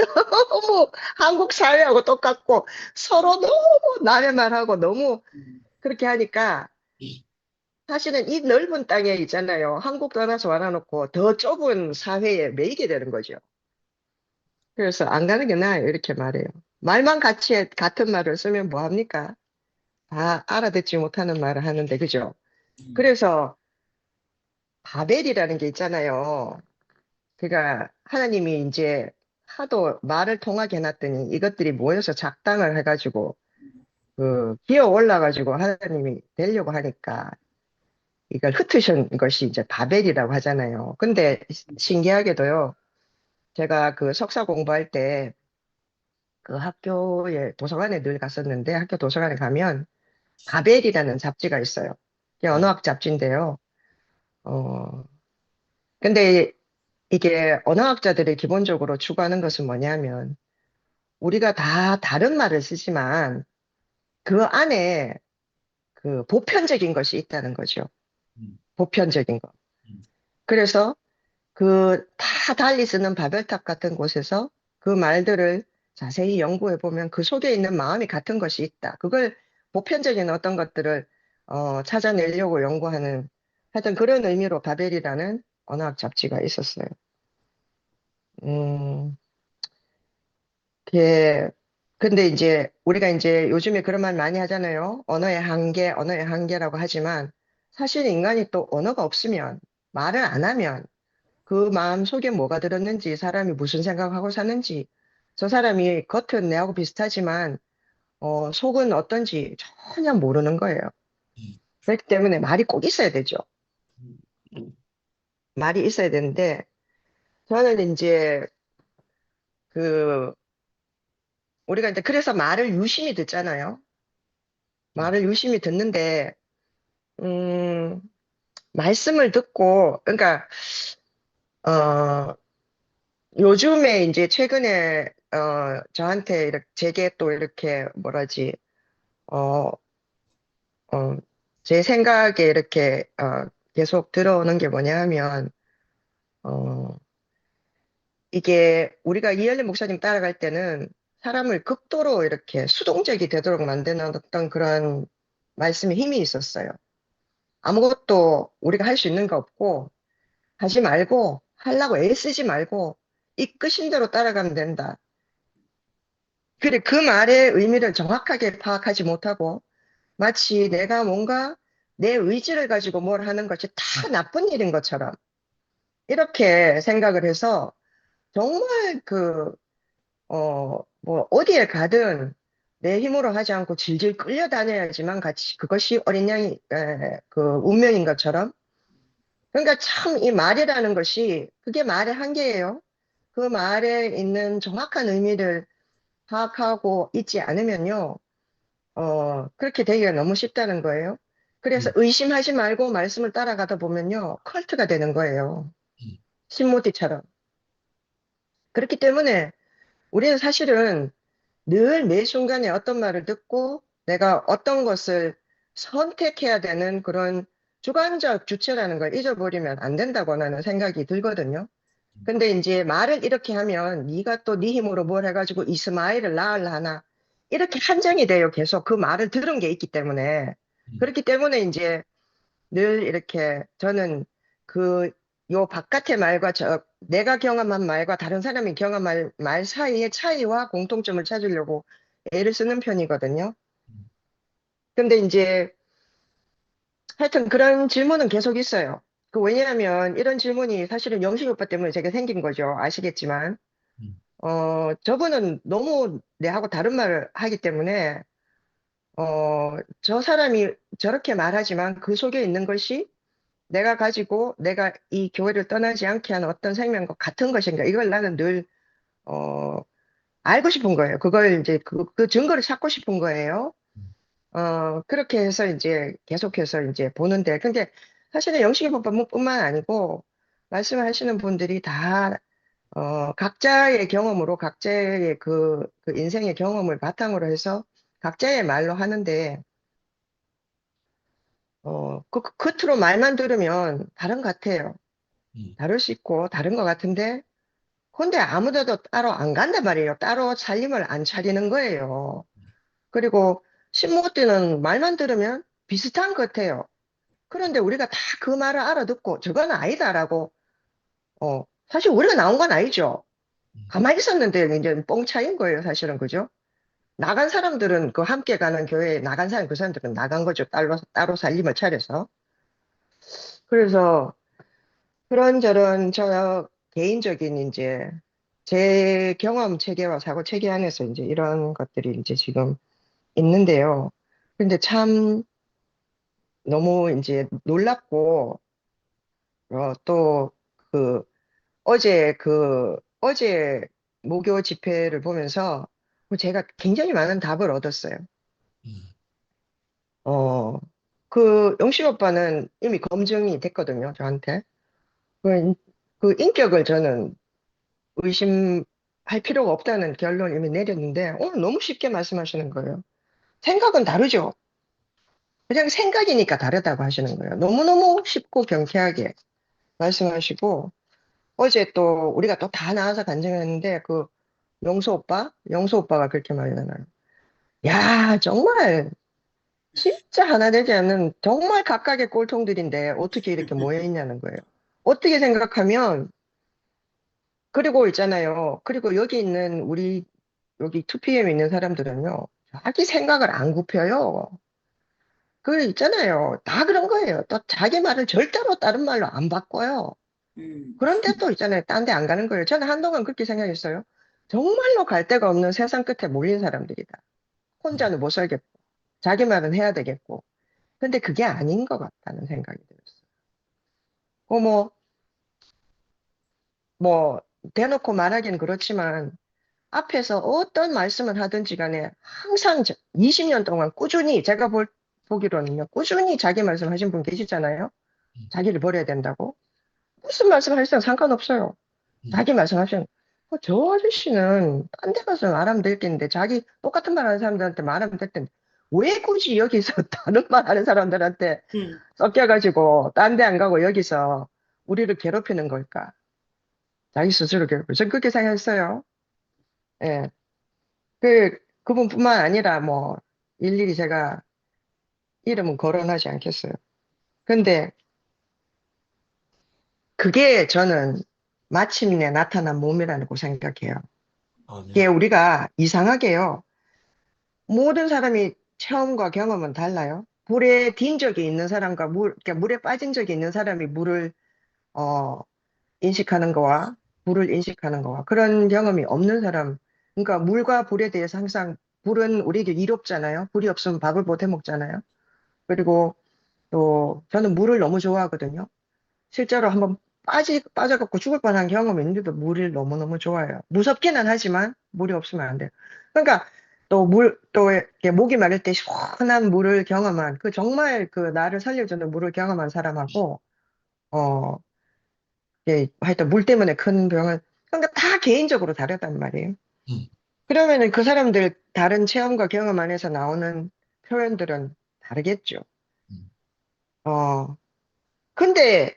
너무 한국 사회하고 똑같고 서로 너무 남의 말하고 너무 그렇게 하니까 사실은 이 넓은 땅에 있잖아요. 한국 떠나서 와놔놓고 더 좁은 사회에 매이게 되는 거죠. 그래서 안 가는 게 나아요. 이렇게 말해요. 말만 같은 말을 쓰면 뭐합니까? 다 알아듣지 못하는 말을 하는데, 그죠? 그래서 바벨이라는 게 있잖아요. 그러니까 하나님이 이제 하도 말을 통하게 해놨더니 이것들이 모여서 작당을 해가지고 기어 올라가지고 하나님이 되려고 하니까 이걸 흩으신 것이 이제 바벨이라고 하잖아요. 근데 신기하게도요. 제가 그 석사 공부할 때 그 학교에 도서관에 늘 갔었는데 학교 도서관에 가면 바벨이라는 잡지가 있어요. 이게 언어학 잡지인데요. 어, 근데 이게 언어학자들이 기본적으로 추구하는 것은 뭐냐면 우리가 다 다른 말을 쓰지만 그 안에 그 보편적인 것이 있다는 거죠. 보편적인 것. 그래서 그 다 달리 쓰는 바벨탑 같은 곳에서 그 말들을 자세히 연구해 보면 그 속에 있는 마음이 같은 것이 있다. 그걸 보편적인 어떤 것들을 찾아내려고 연구하는 하여튼 그런 의미로 바벨이라는 언어학 잡지가 있었어요. 음, 근데 이제 우리가 이제 요즘에 그런 말 많이 하잖아요. 언어의 한계라고 하지만 사실 인간이 또 언어가 없으면 말을 안 하면 그 마음 속에 뭐가 들었는지, 사람이 무슨 생각하고 사는지, 저 사람이 겉은 내하고 비슷하지만, 속은 어떤지 전혀 모르는 거예요. 그렇기 때문에 말이 꼭 있어야 되죠. 말이 있어야 되는데, 저는 이제, 그, 우리가 이제 그래서 말을 유심히 듣잖아요. 말을 유심히 듣는데, 음, 말씀을 듣고, 그러니까, 어, 요즘에 이제 최근에, 저한테 제게 또 이렇게, 뭐라지, 어, 어, 제 생각에 이렇게 계속 들어오는 게 뭐냐 하면 어, 이게 우리가 이현리 목사님 따라갈 때는 사람을 극도로 이렇게 수동적이 되도록 만드는 어떤 그런 말씀에 힘이 있었어요. 아무것도 우리가 할 수 있는 거 없고 하지 말고 하려고 애쓰지 말고 이끄신 대로 따라가면 된다. 그래 그 말의 의미를 정확하게 파악하지 못하고 마치 내가 뭔가 내 의지를 가지고 뭘 하는 것이 다 나쁜 일인 것처럼 이렇게 생각을 해서 정말 뭐 어디에 가든 내 힘으로 하지 않고 질질 끌려다녀야지만 같이 그것이 어린 양이 운명인 것처럼. 그러니까 참 이 말이라는 것이 그게 말의 한계예요. 그 말에 있는 정확한 의미를 파악하고 있지 않으면요, 그렇게 되기가 너무 쉽다는 거예요. 그래서 의심하지 말고 말씀을 따라가다 보면요, 컬트가 되는 거예요. 신모티처럼. 그렇기 때문에 우리는 사실은 늘 매 순간에 어떤 말을 듣고 내가 어떤 것을 선택해야 되는 그런 주관적 주체라는 걸 잊어버리면 안 된다고 나는 생각이 들거든요. 근데 이제 말을 이렇게 하면 네가 또 네 힘으로 뭘 해가지고 이스마엘을 낳으려 하나 이렇게 한정이 돼요. 계속 그 말을 들은 게 있기 때문에. 그렇기 때문에 이제 늘 이렇게 저는 요 바깥의 말과 내가 경험한 말과 다른 사람이 경험한 말 사이의 차이와 공통점을 찾으려고 애를 쓰는 편이거든요. 근데 이제 하여튼 그런 질문은 계속 있어요. 왜냐하면 이런 질문이 사실은 영식 오빠 때문에 제가 생긴 거죠. 아시겠지만. 저분은 너무 내하고 다른 말을 하기 때문에, 저 사람이 저렇게 말하지만 그 속에 있는 것이 내가 이 교회를 떠나지 않게 하는 어떤 생명과 같은 것인가. 이걸 나는 늘, 알고 싶은 거예요. 그걸 이제 그 증거를 찾고 싶은 거예요. 그렇게 해서 이제 계속해서 이제 보는데, 근데 사실은 영식이 법뿐만 아니고, 말씀하시는 분들이 다, 각자의 경험으로, 각자의 그 인생의 경험을 바탕으로 해서 각자의 말로 하는데, 겉으로 말만 들으면 다른 것 같아요. 다를 수 있고, 다른 것 같은데, 근데 아무데도 따로 안 간단 말이에요. 따로 살림을 안 차리는 거예요. 그리고 신모띠는 말만 들으면 비슷한 것 같아요. 그런데 우리가 다 그 말을 알아듣고 저건 아니다라고, 사실 우리가 나온 건 아니죠. 가만히 있었는데 이제 뻥 차인 거예요, 사실은. 그죠? 나간 사람들은 그 함께 가는 교회에 나간 사람, 그 사람들은 나간 거죠. 따로 살림을 차려서. 그래서 그런저런 저 개인적인 이제 제 경험 체계와 사고 체계 안에서 이제 이런 것들이 이제 지금 있는데요. 근데 참 너무 이제 놀랍고, 또 그 어제 모교 집회를 보면서 제가 굉장히 많은 답을 얻었어요. 영식 오빠는 이미 검증이 됐거든요, 저한테. 그 인격을 저는 의심할 필요가 없다는 결론을 이미 내렸는데, 오늘 너무 쉽게 말씀하시는 거예요. 생각은 다르죠? 그냥 생각이니까 다르다고 하시는 거예요. 너무너무 쉽고 경쾌하게 말씀하시고, 어제 또 우리가 또 다 나와서 간증했는데, 영수 오빠가 그렇게 말하잖아요. 야, 정말, 진짜 하나 되지 않는 정말 각각의 꼴통들인데 어떻게 이렇게 모여있냐는 거예요. 어떻게 생각하면, 그리고 있잖아요. 그리고 여기 있는 여기 2PM에 있는 사람들은요, 자기 생각을 안 굽혀요. 그 있잖아요. 다 그런 거예요. 또 자기 말을 절대로 다른 말로 안 바꿔요. 그런데 또 있잖아요. 딴 데 안 가는 거예요. 저는 한동안 그렇게 생각했어요. 정말로 갈 데가 없는 세상 끝에 몰린 사람들이다. 혼자는 못 살겠고, 자기 말은 해야 되겠고. 근데 그게 아닌 것 같다는 생각이 들었어요. 대놓고 말하기는 그렇지만, 앞에서 어떤 말씀을 하든지 간에 항상 20년 동안 꾸준히, 제가 보기로는요, 꾸준히 자기 말씀 하신 분 계시잖아요. 자기를 버려야 된다고. 무슨 말씀 하시든 상관없어요. 자기 말씀하시는, 저 아저씨는 딴 데 가서 말하면 될 텐데, 자기 똑같은 말 하는 사람들한테 말하면 될 텐데, 왜 굳이 여기서 다른 말 하는 사람들한테 섞여가지고, 딴 데 안 가고 여기서 우리를 괴롭히는 걸까? 자기 스스로 괴롭히고. 전 그렇게 생각했어요. 예. 그분뿐만 아니라 일일이 제가 이름은 거론하지 않겠어요. 근데 그게 저는 마침내 나타난 몸이라고 생각해요. 이게 우리가 이상하게요. 모든 사람이 체험과 경험은 달라요. 불에 딘 적이 있는 사람과 그러니까 물에 빠진 적이 있는 사람이 물을 어, 인식하는 거와 불을 인식하는 거와 그런 경험이 없는 사람, 그러니까 물과 불에 대해서 항상 불은 우리에게 이롭잖아요. 불이 없으면 밥을 못 해 먹잖아요. 그리고 또 저는 물을 너무 좋아하거든요. 실제로 한번 빠져갖고 죽을 뻔한 경험이 있는데도 물을 너무너무 좋아해요. 무섭기는 하지만 물이 없으면 안 돼요. 그러니까 또 이렇게 목이 마를 때 시원한 물을 경험한, 정말 나를 살려주는 물을 경험한 사람하고, 어, 하여튼 물 때문에 큰 병을, 그러니까 다 개인적으로 다르단 말이에요. 음. 그러면은 그 사람들 다른 체험과 경험 안에서 나오는 표현들은 다르겠죠. 음. 근데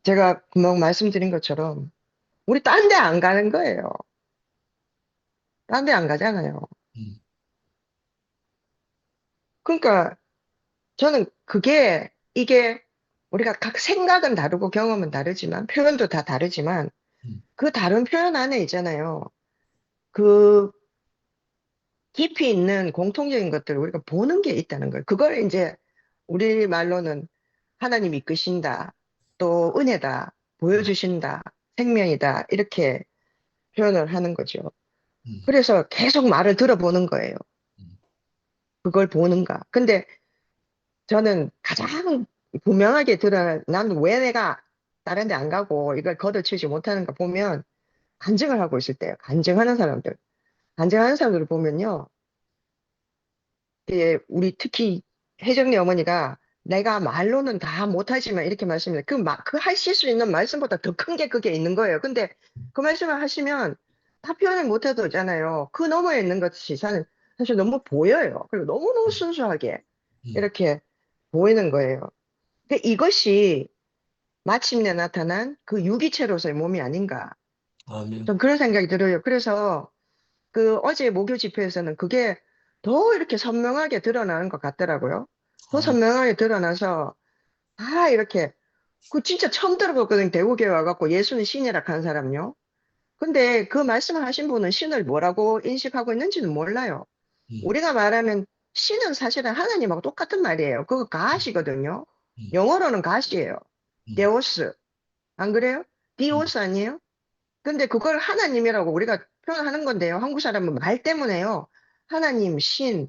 제가 금방 말씀드린 것처럼 우리 딴 데 안 가는 거예요. 딴 데 안 가잖아요. 음. 그러니까 저는 이게 우리가 각 생각은 다르고 경험은 다르지만 표현도 다 다르지만 음. 그 다른 표현 안에 있잖아요. 그 깊이 있는 공통적인 것들을 우리가 보는 게 있다는 거예요. 그걸 이제 우리 말로는 하나님이 이끄신다, 또 은혜다, 보여주신다, 생명이다, 이렇게 표현을 하는 거죠. 음. 그래서 계속 말을 들어보는 거예요. 음. 그걸 보는가. 근데 저는 가장 분명하게 나는 왜 내가 다른 데 안 가고 이걸 걷어치우지 못하는가 보면 간증을 하고 있을 때요. 간증하는 사람들. 간증하는 사람들을 보면요. 우리 특히 혜정네 어머니가 내가 말로는 다 못하지만 이렇게 말씀해요. 그 하실 수 있는 말씀보다 더 큰 게 그게 있는 거예요. 근데 그 말씀을 하시면 다 표현을 못해도 잖아요. 그 너머에 있는 것이 사실 너무 보여요. 그리고 너무너무 순수하게 이렇게 보이는 거예요. 이것이 마침내 나타난 그 유기체로서의 몸이 아닌가. 아멘. 좀 그런 생각이 들어요. 그래서 어제 목요 집회에서는 그게 더 이렇게 선명하게 드러나는 것 같더라고요. 더 아멘. 선명하게 드러나서 다 이렇게 진짜 처음 들어봤거든요. 대구교회 와갖고 예수는 신이라 한 사람요. 근데 그 말씀을 하신 분은 신을 뭐라고 인식하고 있는지는 몰라요. 우리가 말하면 신은 사실은 하나님하고 똑같은 말이에요. 그거 가시거든요. 영어로는 가시예요. 데오스. 안 그래요? 디오스 아니에요? 근데 그걸 하나님이라고 우리가 표현하는 건데요. 한국 사람은 말 때문에요. 하나님, 신,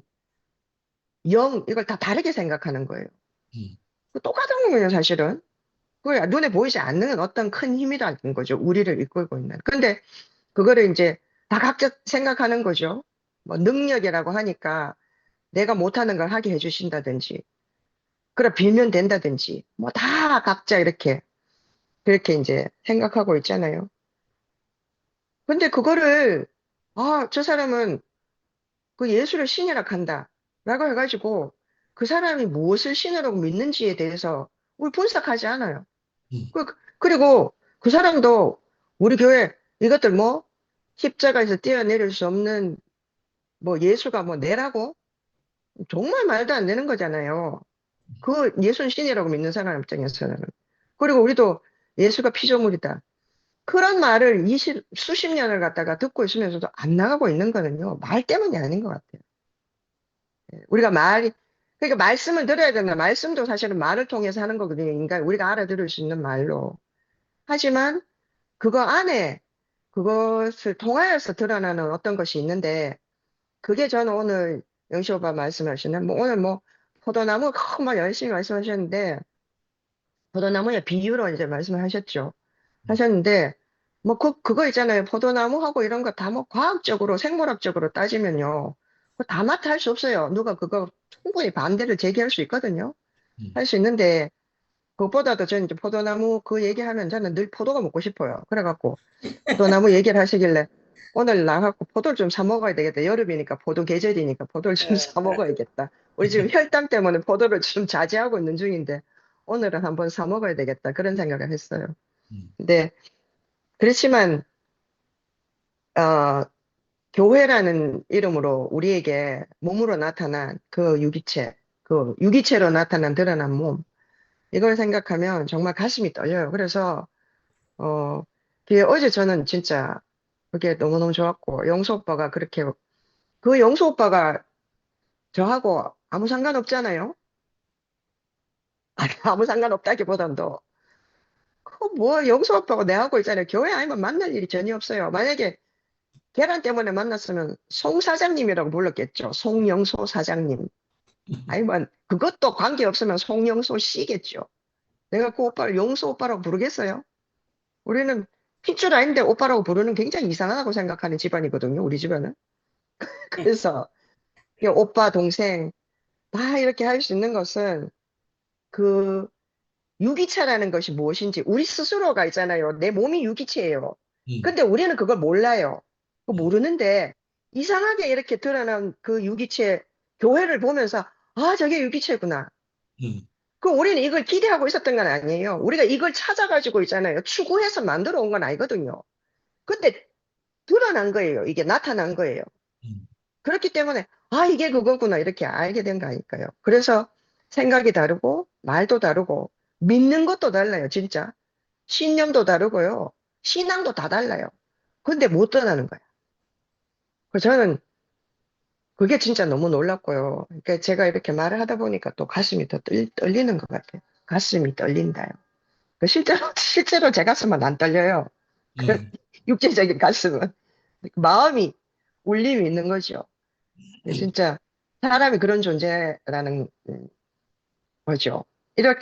영, 이걸 다 다르게 생각하는 거예요. 똑같은 거예요, 사실은. 그 눈에 보이지 않는 어떤 큰 힘이라는 거죠. 우리를 이끌고 있는. 근데 그거를 이제 다 각자 생각하는 거죠. 뭐 능력이라고 하니까 내가 못하는 걸 하게 해주신다든지, 그래 빌면 된다든지, 뭐 다 각자 그렇게 이제 생각하고 있잖아요. 근데 그거를 저 사람은 그 예수를 신이라 한다. 라고 해가지고 그 사람이 무엇을 신으로 믿는지에 대해서 우리 분석하지 않아요. 그리고 그 사람도 우리 교회 이것들 뭐 십자가에서 뛰어내릴 수 없는 뭐 예수가 뭐 내라고? 정말 말도 안 되는 거잖아요. 그 예수는 신이라고 믿는 사람 입장에서는. 그리고 우리도 예수가 피조물이다. 그런 말을 수십 년을 갖다가 듣고 있으면서도 안 나가고 있는 거는요. 말 때문이 아닌 것 같아요. 우리가 그러니까 말씀을 들어야 된다. 말씀도 사실은 말을 통해서 하는 거거든요. 그러니까 우리가 알아들을 수 있는 말로. 하지만 그거 안에 그것을 통하여서 드러나는 어떤 것이 있는데 그게 저는 오늘 영시 오빠 말씀하시는 오늘 포도나무 막 열심히 말씀하셨는데 포도나무의 비유로 이제 말씀을 하셨는데 그거 있잖아요. 포도나무하고 이런 거 다 과학적으로 생물학적으로 따지면요. 그거 다 마타 할 수 없어요. 누가 그거 충분히 반대를 제기할 수 있거든요. 할 수 있는데 그것보다도 저는 이제 포도나무 그 얘기하면 저는 늘 포도가 먹고 싶어요. 그래갖고 포도나무 얘기를 하시길래 오늘 나가고 포도를 좀 사 먹어야 되겠다. 여름이니까 포도 계절이니까 포도를 좀 사 먹어야겠다. 우리 지금 혈당 때문에 포도를 좀 자제하고 있는 중인데 오늘은 한번 사 먹어야 되겠다. 그런 생각을 했어요. 근데 그렇지만 교회라는 이름으로 우리에게 몸으로 나타난 그 유기체로 드러난 몸 이걸 생각하면 정말 가슴이 떨려요. 그래서 어제 저는 진짜 그게 너무너무 좋았고 영수 오빠가 그 영수 오빠가 저하고 아무 상관없잖아요. 아니, 아무 상관없다기보단도 그 뭐 영수 오빠가 내하고 있잖아요. 교회 아니면 만날 일이 전혀 없어요. 만약에 계란 때문에 만났으면 송 사장님이라고 불렀겠죠. 송영소 사장님. 아니면 그것도 관계없으면 송영소 씨겠죠. 내가 그 오빠를 영수 오빠라고 부르겠어요? 우리는 핏줄 아닌데 오빠라고 부르는 굉장히 이상하다고 생각하는 집안이거든요. 우리 집안은. 그래서 이 오빠, 동생 다 이렇게 할 수 있는 것은 그 유기체라는 것이 무엇인지 우리 스스로가 있잖아요. 내 몸이 유기체예요. 근데 우리는 그걸 몰라요. 그거 모르는데 이상하게 이렇게 드러난 그 유기체 교회를 보면서 아, 저게 유기체구나. 음, 그 우리는 이걸 기대하고 있었던 건 아니에요. 우리가 이걸 찾아가지고 있잖아요. 추구해서 만들어 온 건 아니거든요. 근데 드러난 거예요. 이게 나타난 거예요. 음, 그렇기 때문에 아, 이게 그거구나 이렇게 알게 된 거 아닐까요? 그래서 생각이 다르고 말도 다르고 믿는 것도 달라요. 진짜. 신념도 다르고요. 신앙도 다 달라요. 근데 못 떠나는 거예요. 그래서 저는 그게 진짜 너무 놀랍고요. 그러니까 제가 이렇게 말을 하다 보니까 또 가슴이 더 떨리는 것 같아요. 가슴이 떨린다요. 그 실제로 제 가슴은 안 떨려요. 그 음, 육체적인 가슴은. 마음이 울림이 있는 거죠. 진짜 사람이 그런 존재라는 거죠.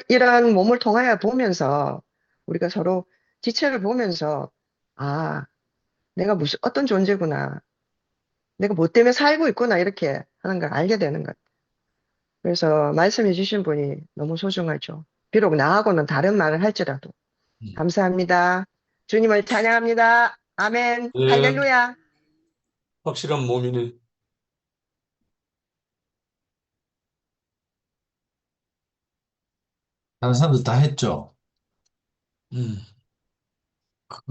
이런 몸을 통하여 보면서 우리가 서로 지체를 보면서 아, 내가 무슨 어떤 존재구나. 내가 뭐 때문에 살고 있구나. 이렇게 하는 걸 알게 되는 것 같아요. 그래서 말씀해 주신 분이 너무 소중하죠. 비록 나하고는 다른 말을 할지라도. 음. 감사합니다. 주님을 찬양합니다. 아멘. 네, 할렐루야. 확실한 몸이네. 다른 사람들 다 했죠. 음,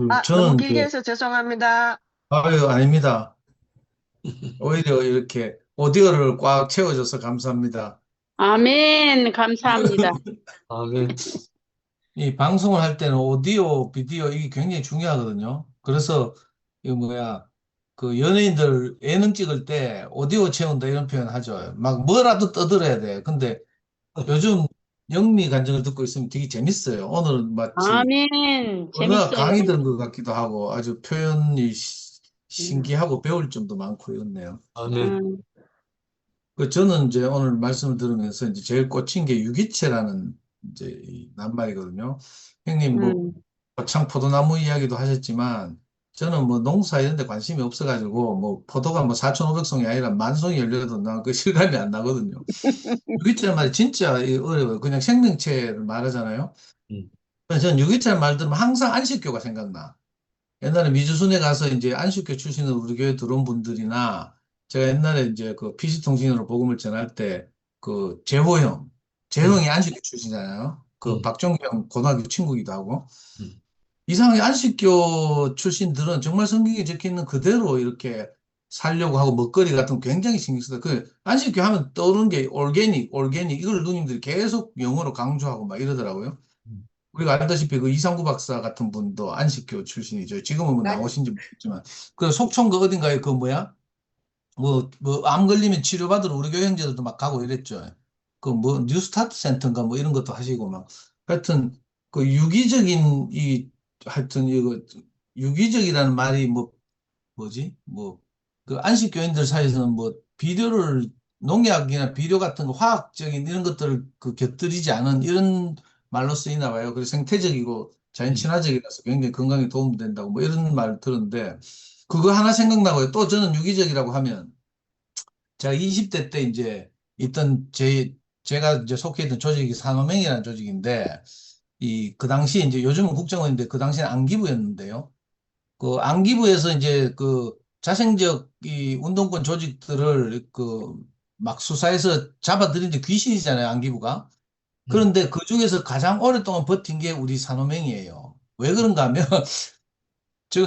아, 너무 저는 길게 이제 해서 죄송합니다. 아유, 아닙니다. 오히려 이렇게 오디오를 꽉 채워줘서 감사합니다. 아멘. 감사합니다. 아멘. 이 방송을 할 때는 오디오, 비디오 이게 굉장히 중요하거든요. 그래서 이거 뭐야 그 연예인들 예능 찍을 때 오디오 채운다 이런 표현 하죠. 막 뭐라도 떠들어야 돼. 근데 요즘 영미 간증을 듣고 있으면 되게 재밌어요. 오늘은 마치 아멘. 어느 재밌어요. 강의 들은 것 같기도 하고 아주 표현이 음, 신기하고 배울 점도 많고 이렇네요. 아멘. 음, 저는 이제 오늘 말씀을 들으면서 이제 제일 꽂힌 게 유기체라는 이제 이 낱말이거든요. 형님 뭐 음. 거창 포도나무 이야기도 하셨지만 저는 뭐 농사 이런 데 관심이 없어가지고 뭐 포도가 뭐 4,500송이 아니라 10,000송이 열려도 난 그 실감이 안 나거든요. 유기체란 말이 진짜 어려워요. 그냥 생명체를 말하잖아요. 음, 그래서 저는 유기체란 말 들으면 항상 안식교가 생각나. 옛날에 미주순에 가서 이제 안식교 출신으로 우리 교회 들어온 분들이나 제가 옛날에 이제 그 PC통신으로 복음을 전할 때 그 재호형이 안식교 출신이잖아요. 그 음, 박종경 형 고등학교 친구기도 하고 음, 이상하게 안식교 출신들은 정말 성경에 적혀 있는 그대로 이렇게 살려고 하고 먹거리 같은 거 굉장히 신경 쓰다. 그 안식교 하면 떠오르는 게 올게닉 이걸 누님들이 계속 영어로 강조하고 막 이러더라고요. 음. 우리가 알다시피 그 이상구 박사 같은 분도 안식교 출신이죠. 지금은 뭐 나오신지 모르겠지만. 그 속초 그 어딘가에 그 뭐야? 암 걸리면 치료받으러 우리 교회 형제들도 막 가고 이랬죠. 그 뭐 뉴스타트 센터인가 뭐 이런 것도 하시고 막. 하여튼 그 유기적인 하여튼 이거 유기적이라는 말이 뭐지? 그 안식교인들 사이에서는 뭐 비료를 농약이나 비료 같은 거 화학적인 이런 것들을 그 곁들이지 않은 이런 말로 쓰이나 봐요. 그래서 생태적이고 자연 친화적이라서 굉장히 건강에 도움된다고 뭐 이런 말 들었는데 그거 하나 생각나고요. 또 저는 유기적이라고 하면 제가 20대 때 이제 있던 제가 이제 속해 있던 조직이 산호맹이라는 조직인데 그 당시 이제 요즘은 국정원인데 그 당시는 안기부였는데요. 그 안기부에서 이제 그 자생적 이 운동권 조직들을 그 막 수사해서 잡아들인 게 귀신이잖아요, 안기부가. 음, 그런데 그 중에서 가장 오랫동안 버틴 게 우리 산호맹이에요. 왜 그런가 하면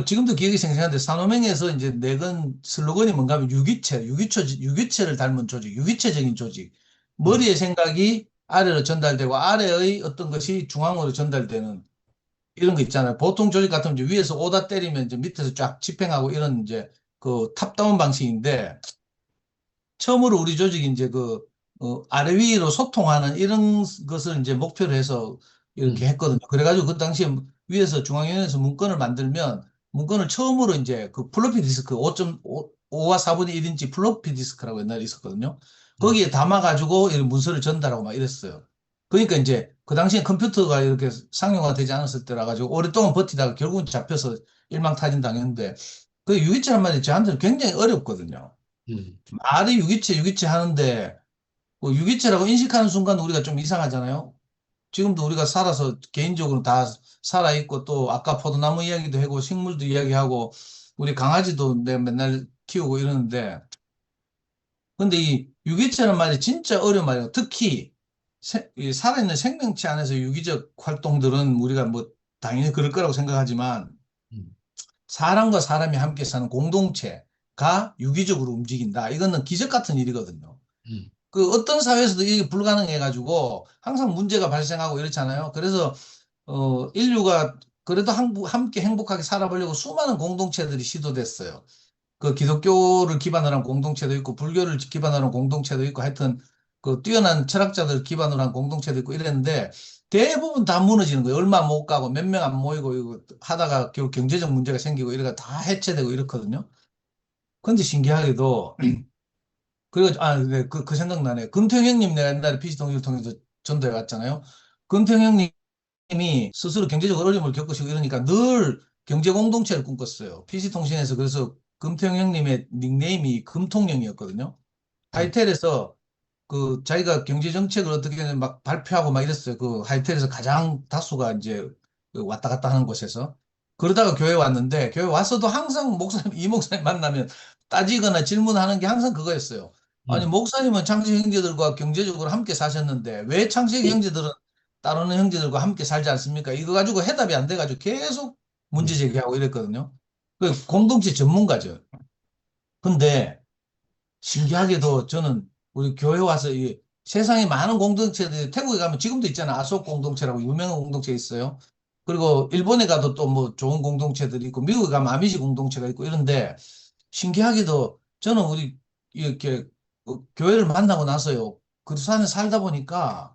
지금도 기억이 생생한데 산호맹에서 이제 내건 슬로건이 뭔가 하면 유기체를 닮은 조직, 유기체적인 조직. 머리의 생각이 아래로 전달되고 아래의 어떤 것이 중앙으로 전달되는 이런 거 있잖아요. 보통 조직 같으면 이제 위에서 오다 때리면 이제 밑에서 쫙 집행하고 이런 이제 그 탑다운 방식인데 처음으로 우리 조직이 이제 아래 위로 소통하는 이런 것을 이제 목표로 해서 이렇게 했거든요. 그래가지고 그 당시에 위에서 중앙위원회에서 문건을 만들면 문건을 처음으로 이제 그 플로피 디스크 5.5와 4분의 1인치 플로피 디스크라고 옛날에 있었거든요. 거기에 담아가지고 이런 문서를 전달하고 막 이랬어요. 그러니까 이제 그 당시에 컴퓨터가 이렇게 상용화 되지 않았을 때라 가지고 오랫동안 버티다가 결국은 잡혀서 일망타진 당했는데 그 유기체란 말이 저한테는 굉장히 어렵거든요. 말이 유기체 하는데 뭐 유기체라고 인식하는 순간 우리가 좀 이상하잖아요. 지금도 우리가 살아서 개인적으로 다 살아있고 또 아까 포도나무 이야기도 하고 식물도 이야기하고 우리 강아지도 내가 맨날 키우고 이러는데 근데 이 유기체란 말이 진짜 어려운 말이에요. 특히 이 살아있는 생명체 안에서 유기적 활동들은 우리가 뭐 당연히 그럴 거라고 생각하지만 사람과 사람이 함께 사는 공동체가 유기적으로 움직인다. 이거는 기적 같은 일이거든요. 그 어떤 사회에서도 이게 불가능해가지고 항상 문제가 발생하고 이렇잖아요. 그래서 인류가 그래도 함께 행복하게 살아보려고 수많은 공동체들이 시도됐어요. 그 기독교를 기반으로 한 공동체도 있고 불교를 기반으로 한 공동체도 있고 하여튼 그 뛰어난 철학자들 기반으로 한 공동체도 있고 이랬는데 대부분 다 무너지는 거예요. 얼마 못 가고 몇 명 안 모이고 이거 하다가 결국 경제적 문제가 생기고 이래가 다 해체되고 이렇거든요. 근데 신기하게도 그리고 네, 그 생각나네. 금태형 형님 내가 옛날에 PC통일을 통해서 전도해 왔잖아요. 금태형 형님이 스스로 경제적 어려움을 겪으시고 이러니까 늘 경제 공동체를 꿈꿨어요. PC통신에서 그래서 금태형 형님의 닉네임이 금통령이었거든요. 하이텔에서 그 자기가 경제 정책을 어떻게든 막 발표하고 막 이랬어요. 그 하이텔에서 가장 다수가 이제 그 왔다 갔다 하는 곳에서. 그러다가 교회 왔는데 교회 왔어도 항상 목사님, 이 목사님 만나면 따지거나 질문하는 게 항상 그거였어요. 아니, 목사님은 창세 형제들과 경제적으로 함께 사셨는데 왜 창세 형제들은 따르는 형제들과 함께 살지 않습니까? 이거 가지고 해답이 안 돼가지고 계속 문제 제기하고 이랬거든요. 그 공동체 전문가죠. 근데 신기하게도 저는 우리 교회 와서 이 세상에 많은 공동체들이 태국에 가면 지금도 있잖아요. 아속 공동체라고 유명한 공동체 있어요. 그리고 일본에 가도 또 뭐 좋은 공동체들이 있고 미국에 가면 아미시 공동체가 있고 이런데 신기하게도 저는 우리 이렇게 교회를 만나고 나서요. 그 산에 살다 보니까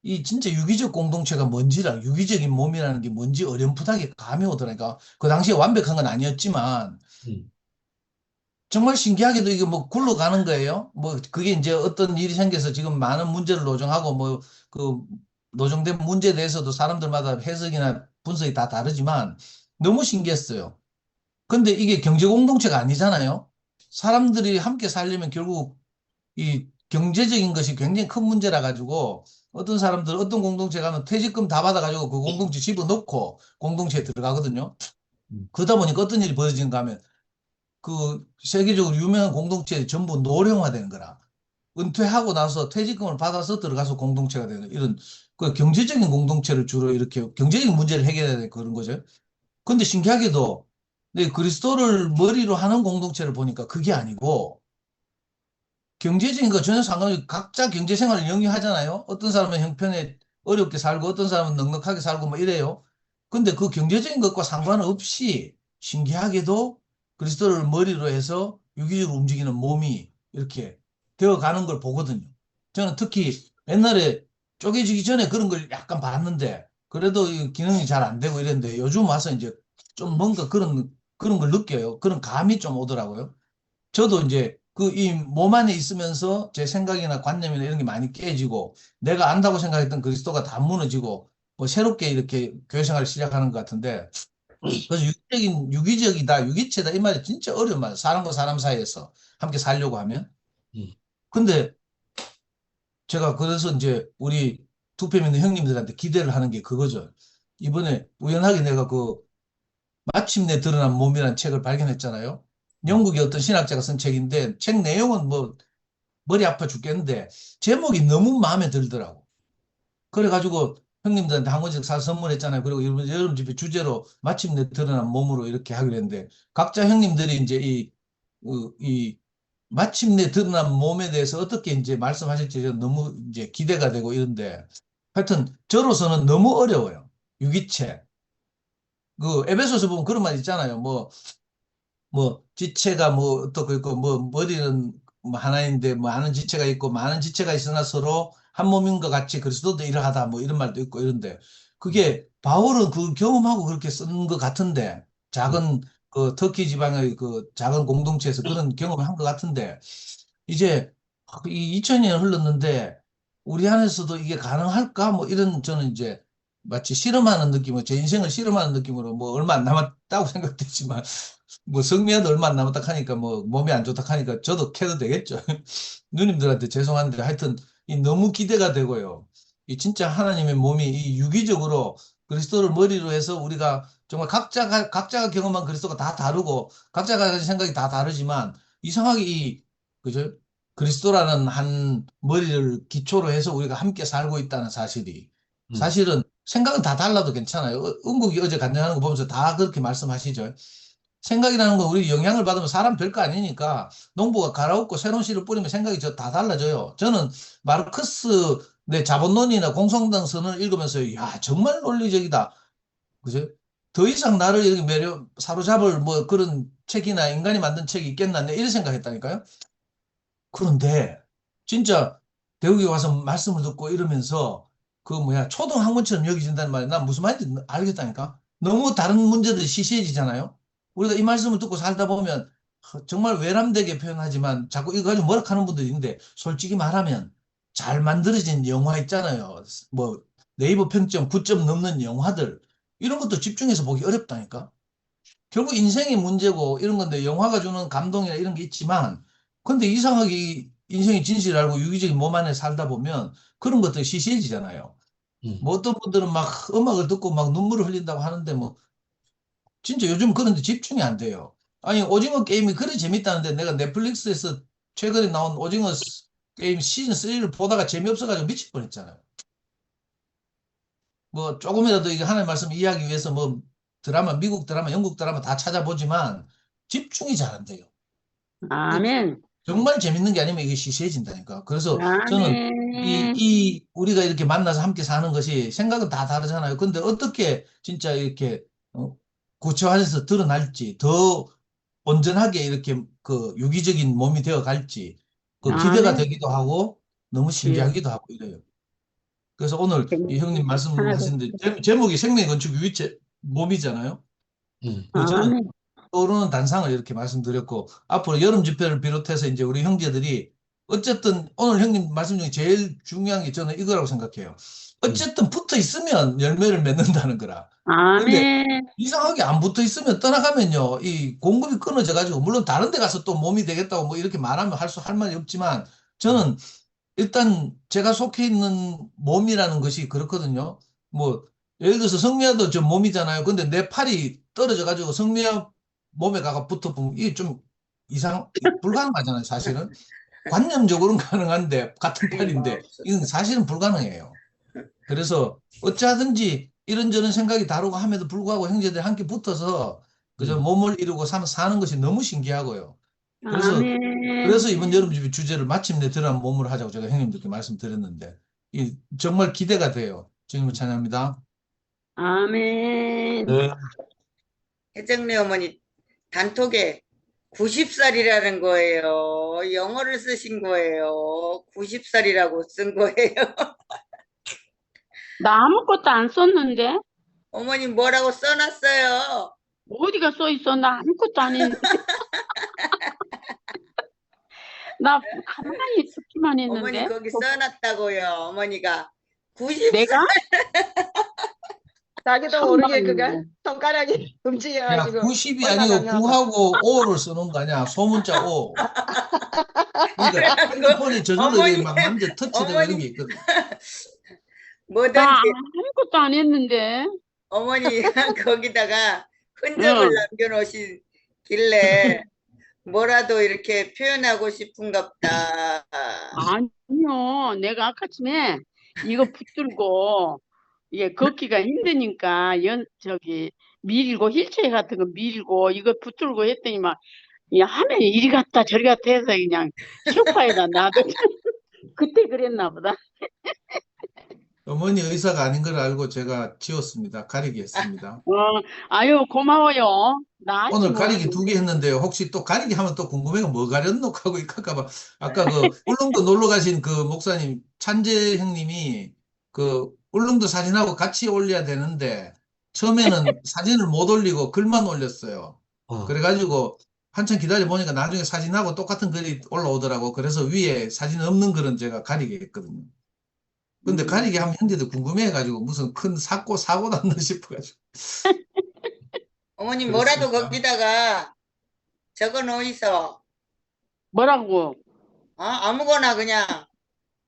이 진짜 유기적 공동체가 뭔지랑 유기적인 몸이라는 게 뭔지 어렴풋하게 감이 오더라니까. 그 당시에 완벽한 건 아니었지만 정말 신기하게도 이게 뭐 굴러가는 거예요. 뭐 그게 이제 어떤 일이 생겨서 지금 많은 문제를 노정하고 뭐 그 노정된 문제에 대해서도 사람들마다 해석이나 분석이 다 다르지만 너무 신기했어요. 근데 이게 경제 공동체가 아니잖아요. 사람들이 함께 살려면 결국 이 경제적인 것이 굉장히 큰 문제라 가지고 어떤 사람들 어떤 공동체 가면 퇴직금 다 받아가지고 그 공동체 집어넣고 공동체에 들어가거든요. 그러다 보니까 어떤 일이 벌어지는가 하면 그 세계적으로 유명한 공동체에 전부 노령화되는 거라. 은퇴하고 나서 퇴직금을 받아서 들어가서 공동체가 되는 이런 그 경제적인 공동체를 주로 이렇게 경제적인 문제를 해결해야 되는 그런 거죠. 근데 신기하게도 네, 그리스도를 머리로 하는 공동체를 보니까 그게 아니고 경제적인 거 전혀 상관없이 각자 경제 생활을 영위하잖아요. 어떤 사람은 형편에 어렵게 살고 어떤 사람은 넉넉하게 살고 뭐 이래요. 근데 그 경제적인 것과 상관없이 신기하게도 그리스도를 머리로 해서 유기적으로 움직이는 몸이 이렇게 되어가는 걸 보거든요. 저는 특히 옛날에 쪼개지기 전에 그런 걸 약간 봤는데 그래도 이 기능이 잘 안 되고 이랬는데 요즘 와서 이제 좀 뭔가 그런 걸 느껴요. 그런 감이 좀 오더라고요. 저도 이제 그 이 몸 안에 있으면서 제 생각이나 관념이나 이런 게 많이 깨지고 내가 안다고 생각했던 그리스도가 다 무너지고 뭐 새롭게 이렇게 교회 생활을 시작하는 것 같은데 그래서 유기적이다, 유기체다 이 말이 진짜 어려운 말이에요. 사람과 사람 사이에서 함께 살려고 하면. 근데 제가 그래서 이제 우리 투표 있는 형님들한테 기대를 하는 게 그거죠. 이번에 우연하게 내가 그 마침내 드러난 몸이라는 책을 발견했잖아요. 영국의 어떤 신학자가 쓴 책인데 책 내용은 뭐 머리 아파 죽겠는데 제목이 너무 마음에 들더라고. 그래가지고 형님들한테 한 권씩 사서 선물했잖아요. 그리고 여러분 집에 주제로 마침내 드러난 몸으로 이렇게 하기로 했는데 각자 형님들이 이제 이 마침내 드러난 몸에 대해서 어떻게 이제 말씀하실지 너무 이제 기대가 되고 이런데 하여튼 저로서는 너무 어려워요. 유기체. 그 에베소서 보면 그런 말 있잖아요. 뭐 지체가 뭐 어떻고 있고 뭐 머리는 뭐 하나인데 많은 지체가 있고 많은 지체가 있으나 서로 한 몸인 것 같이 그리스도도 이러하다 뭐 이런 말도 있고 이런데 그게 바울은 그 경험하고 그렇게 쓴 것 같은데 작은 그 터키 지방의 그 작은 공동체에서 그런 경험을 한 것 같은데 이제 이 2000년이 흘렀는데 우리 안에서도 이게 가능할까? 뭐 이런 저는 이제 마치 실험하는 느낌으로 제 인생을 실험하는 느낌으로 뭐 얼마 안 남았다고 생각됐지만 뭐 성미야도 얼마 안 남았다 하니까 뭐 몸이 안 좋다 하니까 저도 캐도 되겠죠. 누님들한테 죄송한데 하여튼 이 너무 기대가 되고요. 이 진짜 하나님의 몸이 이 유기적으로 그리스도를 머리로 해서 우리가 정말 각자가 경험한 그리스도가 다 다르고 각자가 가진 생각이 다 다르지만 이상하게 이 그죠? 그리스도라는 한 머리를 기초로 해서 우리가 함께 살고 있다는 사실이 사실은 생각은 다 달라도 괜찮아요. 은국이 어제 간증하는 거 보면서 다 그렇게 말씀하시죠. 생각이라는 건 우리 영향을 받으면 사람 별거 아니니까 농부가 갈아엎고 새로운 씨를 뿌리면 생각이 다 달라져요. 저는 마르크스 내 자본론이나 공성당 선언을 읽으면서 야 정말 논리적이다. 그죠? 더 이상 나를 이렇게 사로잡을 뭐 그런 책이나 인간이 만든 책이 있겠나 이런 생각했다니까요. 그런데 진짜 대국에 와서 말씀을 듣고 이러면서 그 뭐야 초등학문처럼 여겨진다는 말이 난 무슨 말인지 알겠다니까. 너무 다른 문제들이 시시해지잖아요. 우리가 이 말씀을 듣고 살다 보면 정말 외람되게 표현하지만 자꾸 이거 가지고 뭐라 하는 분들이 있는데 솔직히 말하면 잘 만들어진 영화 있잖아요. 뭐 네이버 평점 9점 넘는 영화들 이런 것도 집중해서 보기 어렵다니까. 결국 인생의 문제고 이런 건데 영화가 주는 감동이나 이런 게 있지만 근데 이상하게 이 인생의 진실을 알고 유기적인 몸 안에 살다 보면 그런 것들이 시시해지잖아요. 뭐 어떤 분들은 막 음악을 듣고 막 눈물을 흘린다고 하는데 뭐 진짜 요즘 그런데 집중이 안 돼요. 아니 오징어 게임이 그리 재밌다는데 내가 넷플릭스에서 최근에 나온 오징어 게임 시즌 3를 보다가 재미없어가지고 미칠 뻔했잖아요. 뭐 조금이라도 이게 하나님 말씀 이해하기 위해서 뭐 드라마, 미국 드라마, 영국 드라마 다 찾아보지만 집중이 잘 안 돼요. 아멘. 정말 재밌는 게 아니면 이게 시시해진다니까. 그래서 저는 아멘. 우리가 이렇게 만나서 함께 사는 것이 생각은 다 다르잖아요. 근데 어떻게 진짜 이렇게 구체화해서 드러날지 더 온전하게 이렇게 그 유기적인 몸이 되어 갈지 그 기대가 아멘. 되기도 하고 너무 신기하기도 하고 이래요. 그래서 오늘 이 형님 말씀하시는데 제목이 생명 건축 유기체 몸이잖아요. 그 저는 아멘. 떠오르는 단상을 이렇게 말씀드렸고 앞으로 여름 집회를 비롯해서 이제 우리 형제들이 어쨌든 오늘 형님 말씀 중에 제일 중요한 게 저는 이거라고 생각해요. 어쨌든 붙어 있으면 열매를 맺는다는 거라. 근데 아멘. 이상하게 안 붙어 있으면 떠나가면요 이 공급이 끊어져 가지고 물론 다른 데 가서 또 몸이 되겠다고 뭐 이렇게 말하면 할 말이 없지만 저는 일단 제가 속해 있는 몸이라는 것이 그렇거든요. 뭐 예를 들어서 성미야도 저 몸이잖아요. 근데 내 팔이 떨어져 가지고 성미야 몸에 가가 붙어 보면 이게 좀 불가능하잖아요, 사실은. 관념적으로는 가능한데 같은 팔인데 이건 사실은 불가능해요. 그래서 어찌하든지 이런저런 생각이 다르고 함에도 불구하고 형제들이 함께 붙어서 그저 몸을 이루고 사는 것이 너무 신기하고요. 그래서 아멘. 이번 여름 집회 주제를 마침내 드러난 몸으로 하자고 제가 형님들께 말씀드렸는데 정말 기대가 돼요. 주님을 찬양합니다. 아멘. 네. 혜정네 어머니 단톡에 90살이라는 거예요. 영어를 쓰신 거예요. 90살이라고 쓴 거예요. 나 아무것도 안 썼는데? 어머니 뭐라고 써놨어요? 어디가 써 있어? 나 아무것도 안 했는데. 나 가만히 듣기만 어머니 했는데. 거기 써놨다고요. 어머니가 90살. 내가? 자기도 모르게 그가 참말이네. 손가락이 야, 움직여가지고 90이 아니고 올라갔나 봐. 9하고 5를 쓰는 거 아니야? 소문자 5. 그러니까 핸드폰이 저절로 어머니, 이렇게 막 만져 터치되고 이런 어머니. 게 있거든. 뭐든지 나 아무것도 안 했는데. 어머니가 거기다가 흔적을 남겨놓으시길래 뭐라도 이렇게 표현하고 싶은갑다. 아니요. 내가 아까쯤에 이거 붙들고 이게 걷기가 힘드니까 밀고 휠체어 같은 거 밀고 이거 붙들고 했더니 막 화면이 이리 갔다 저리 갔다 해서 그냥 소파에다 놔뒀 그때 그랬나 보다. 어머니 의사가 아닌 걸 알고 제가 지웠습니다. 가리기 했습니다. 아유, 고마워요. 나 오늘 아직 가리기 모르는데. 2개 했는데요. 혹시 또 가리기 하면 또 궁금해가 뭐 가렸노 하고 이럴까봐 아까 그 울릉도 놀러 가신 그 목사님 찬재 형님이 그 울릉도 사진하고 같이 올려야 되는데 처음에는 사진을 못 올리고 글만 올렸어요. 그래가지고 한참 기다려 보니까 나중에 사진하고 똑같은 글이 올라오더라고. 그래서 위에 사진 없는 글은 제가 가리게 했거든요. 근데 가리기 하면 형제들 궁금해가지고 무슨 큰 사고 났나 싶어가지고. 어머니 뭐라도 그렇습니다. 거기다가 적어 놓이소. 뭐라고? 아무거나 그냥.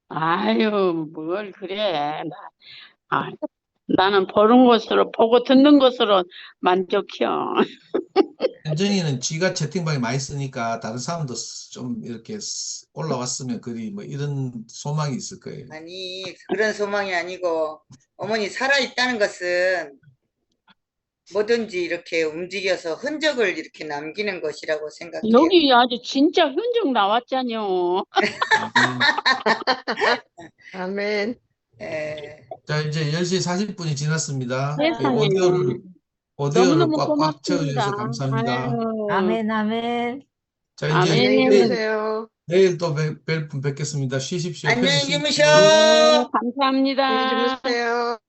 아유, 뭘 그래. 나는 보는 것으로, 보고 듣는 것으로 만족해요. 현정이는 지가 채팅방에 많이 쓰니까 다른 사람도 좀 이렇게 올라왔으면 그리 뭐 이런 소망이 있을 거예요. 아니 그런 소망이 아니고 어머니 살아있다는 것은 뭐든지 이렇게 움직여서 흔적을 이렇게 남기는 것이라고 생각해요. 여기 아주 진짜 흔적 나왔잖요. 아멘. 예. 자, 이제 10시 40분이 지났습니다. 이 세상에. 오디오를 너무너무 꽉꽉 고맙습니다. 채워주셔서 감사합니다. 아유, 아멘, 아멘. 자, 이제 아멘. 안녕히 내일, 계세요. 내일 또 뵐 분 뵙겠습니다. 쉬십시오. 안녕히 편히 주무셔. 쉬십시오. 감사합니다. 안녕히 주무세요.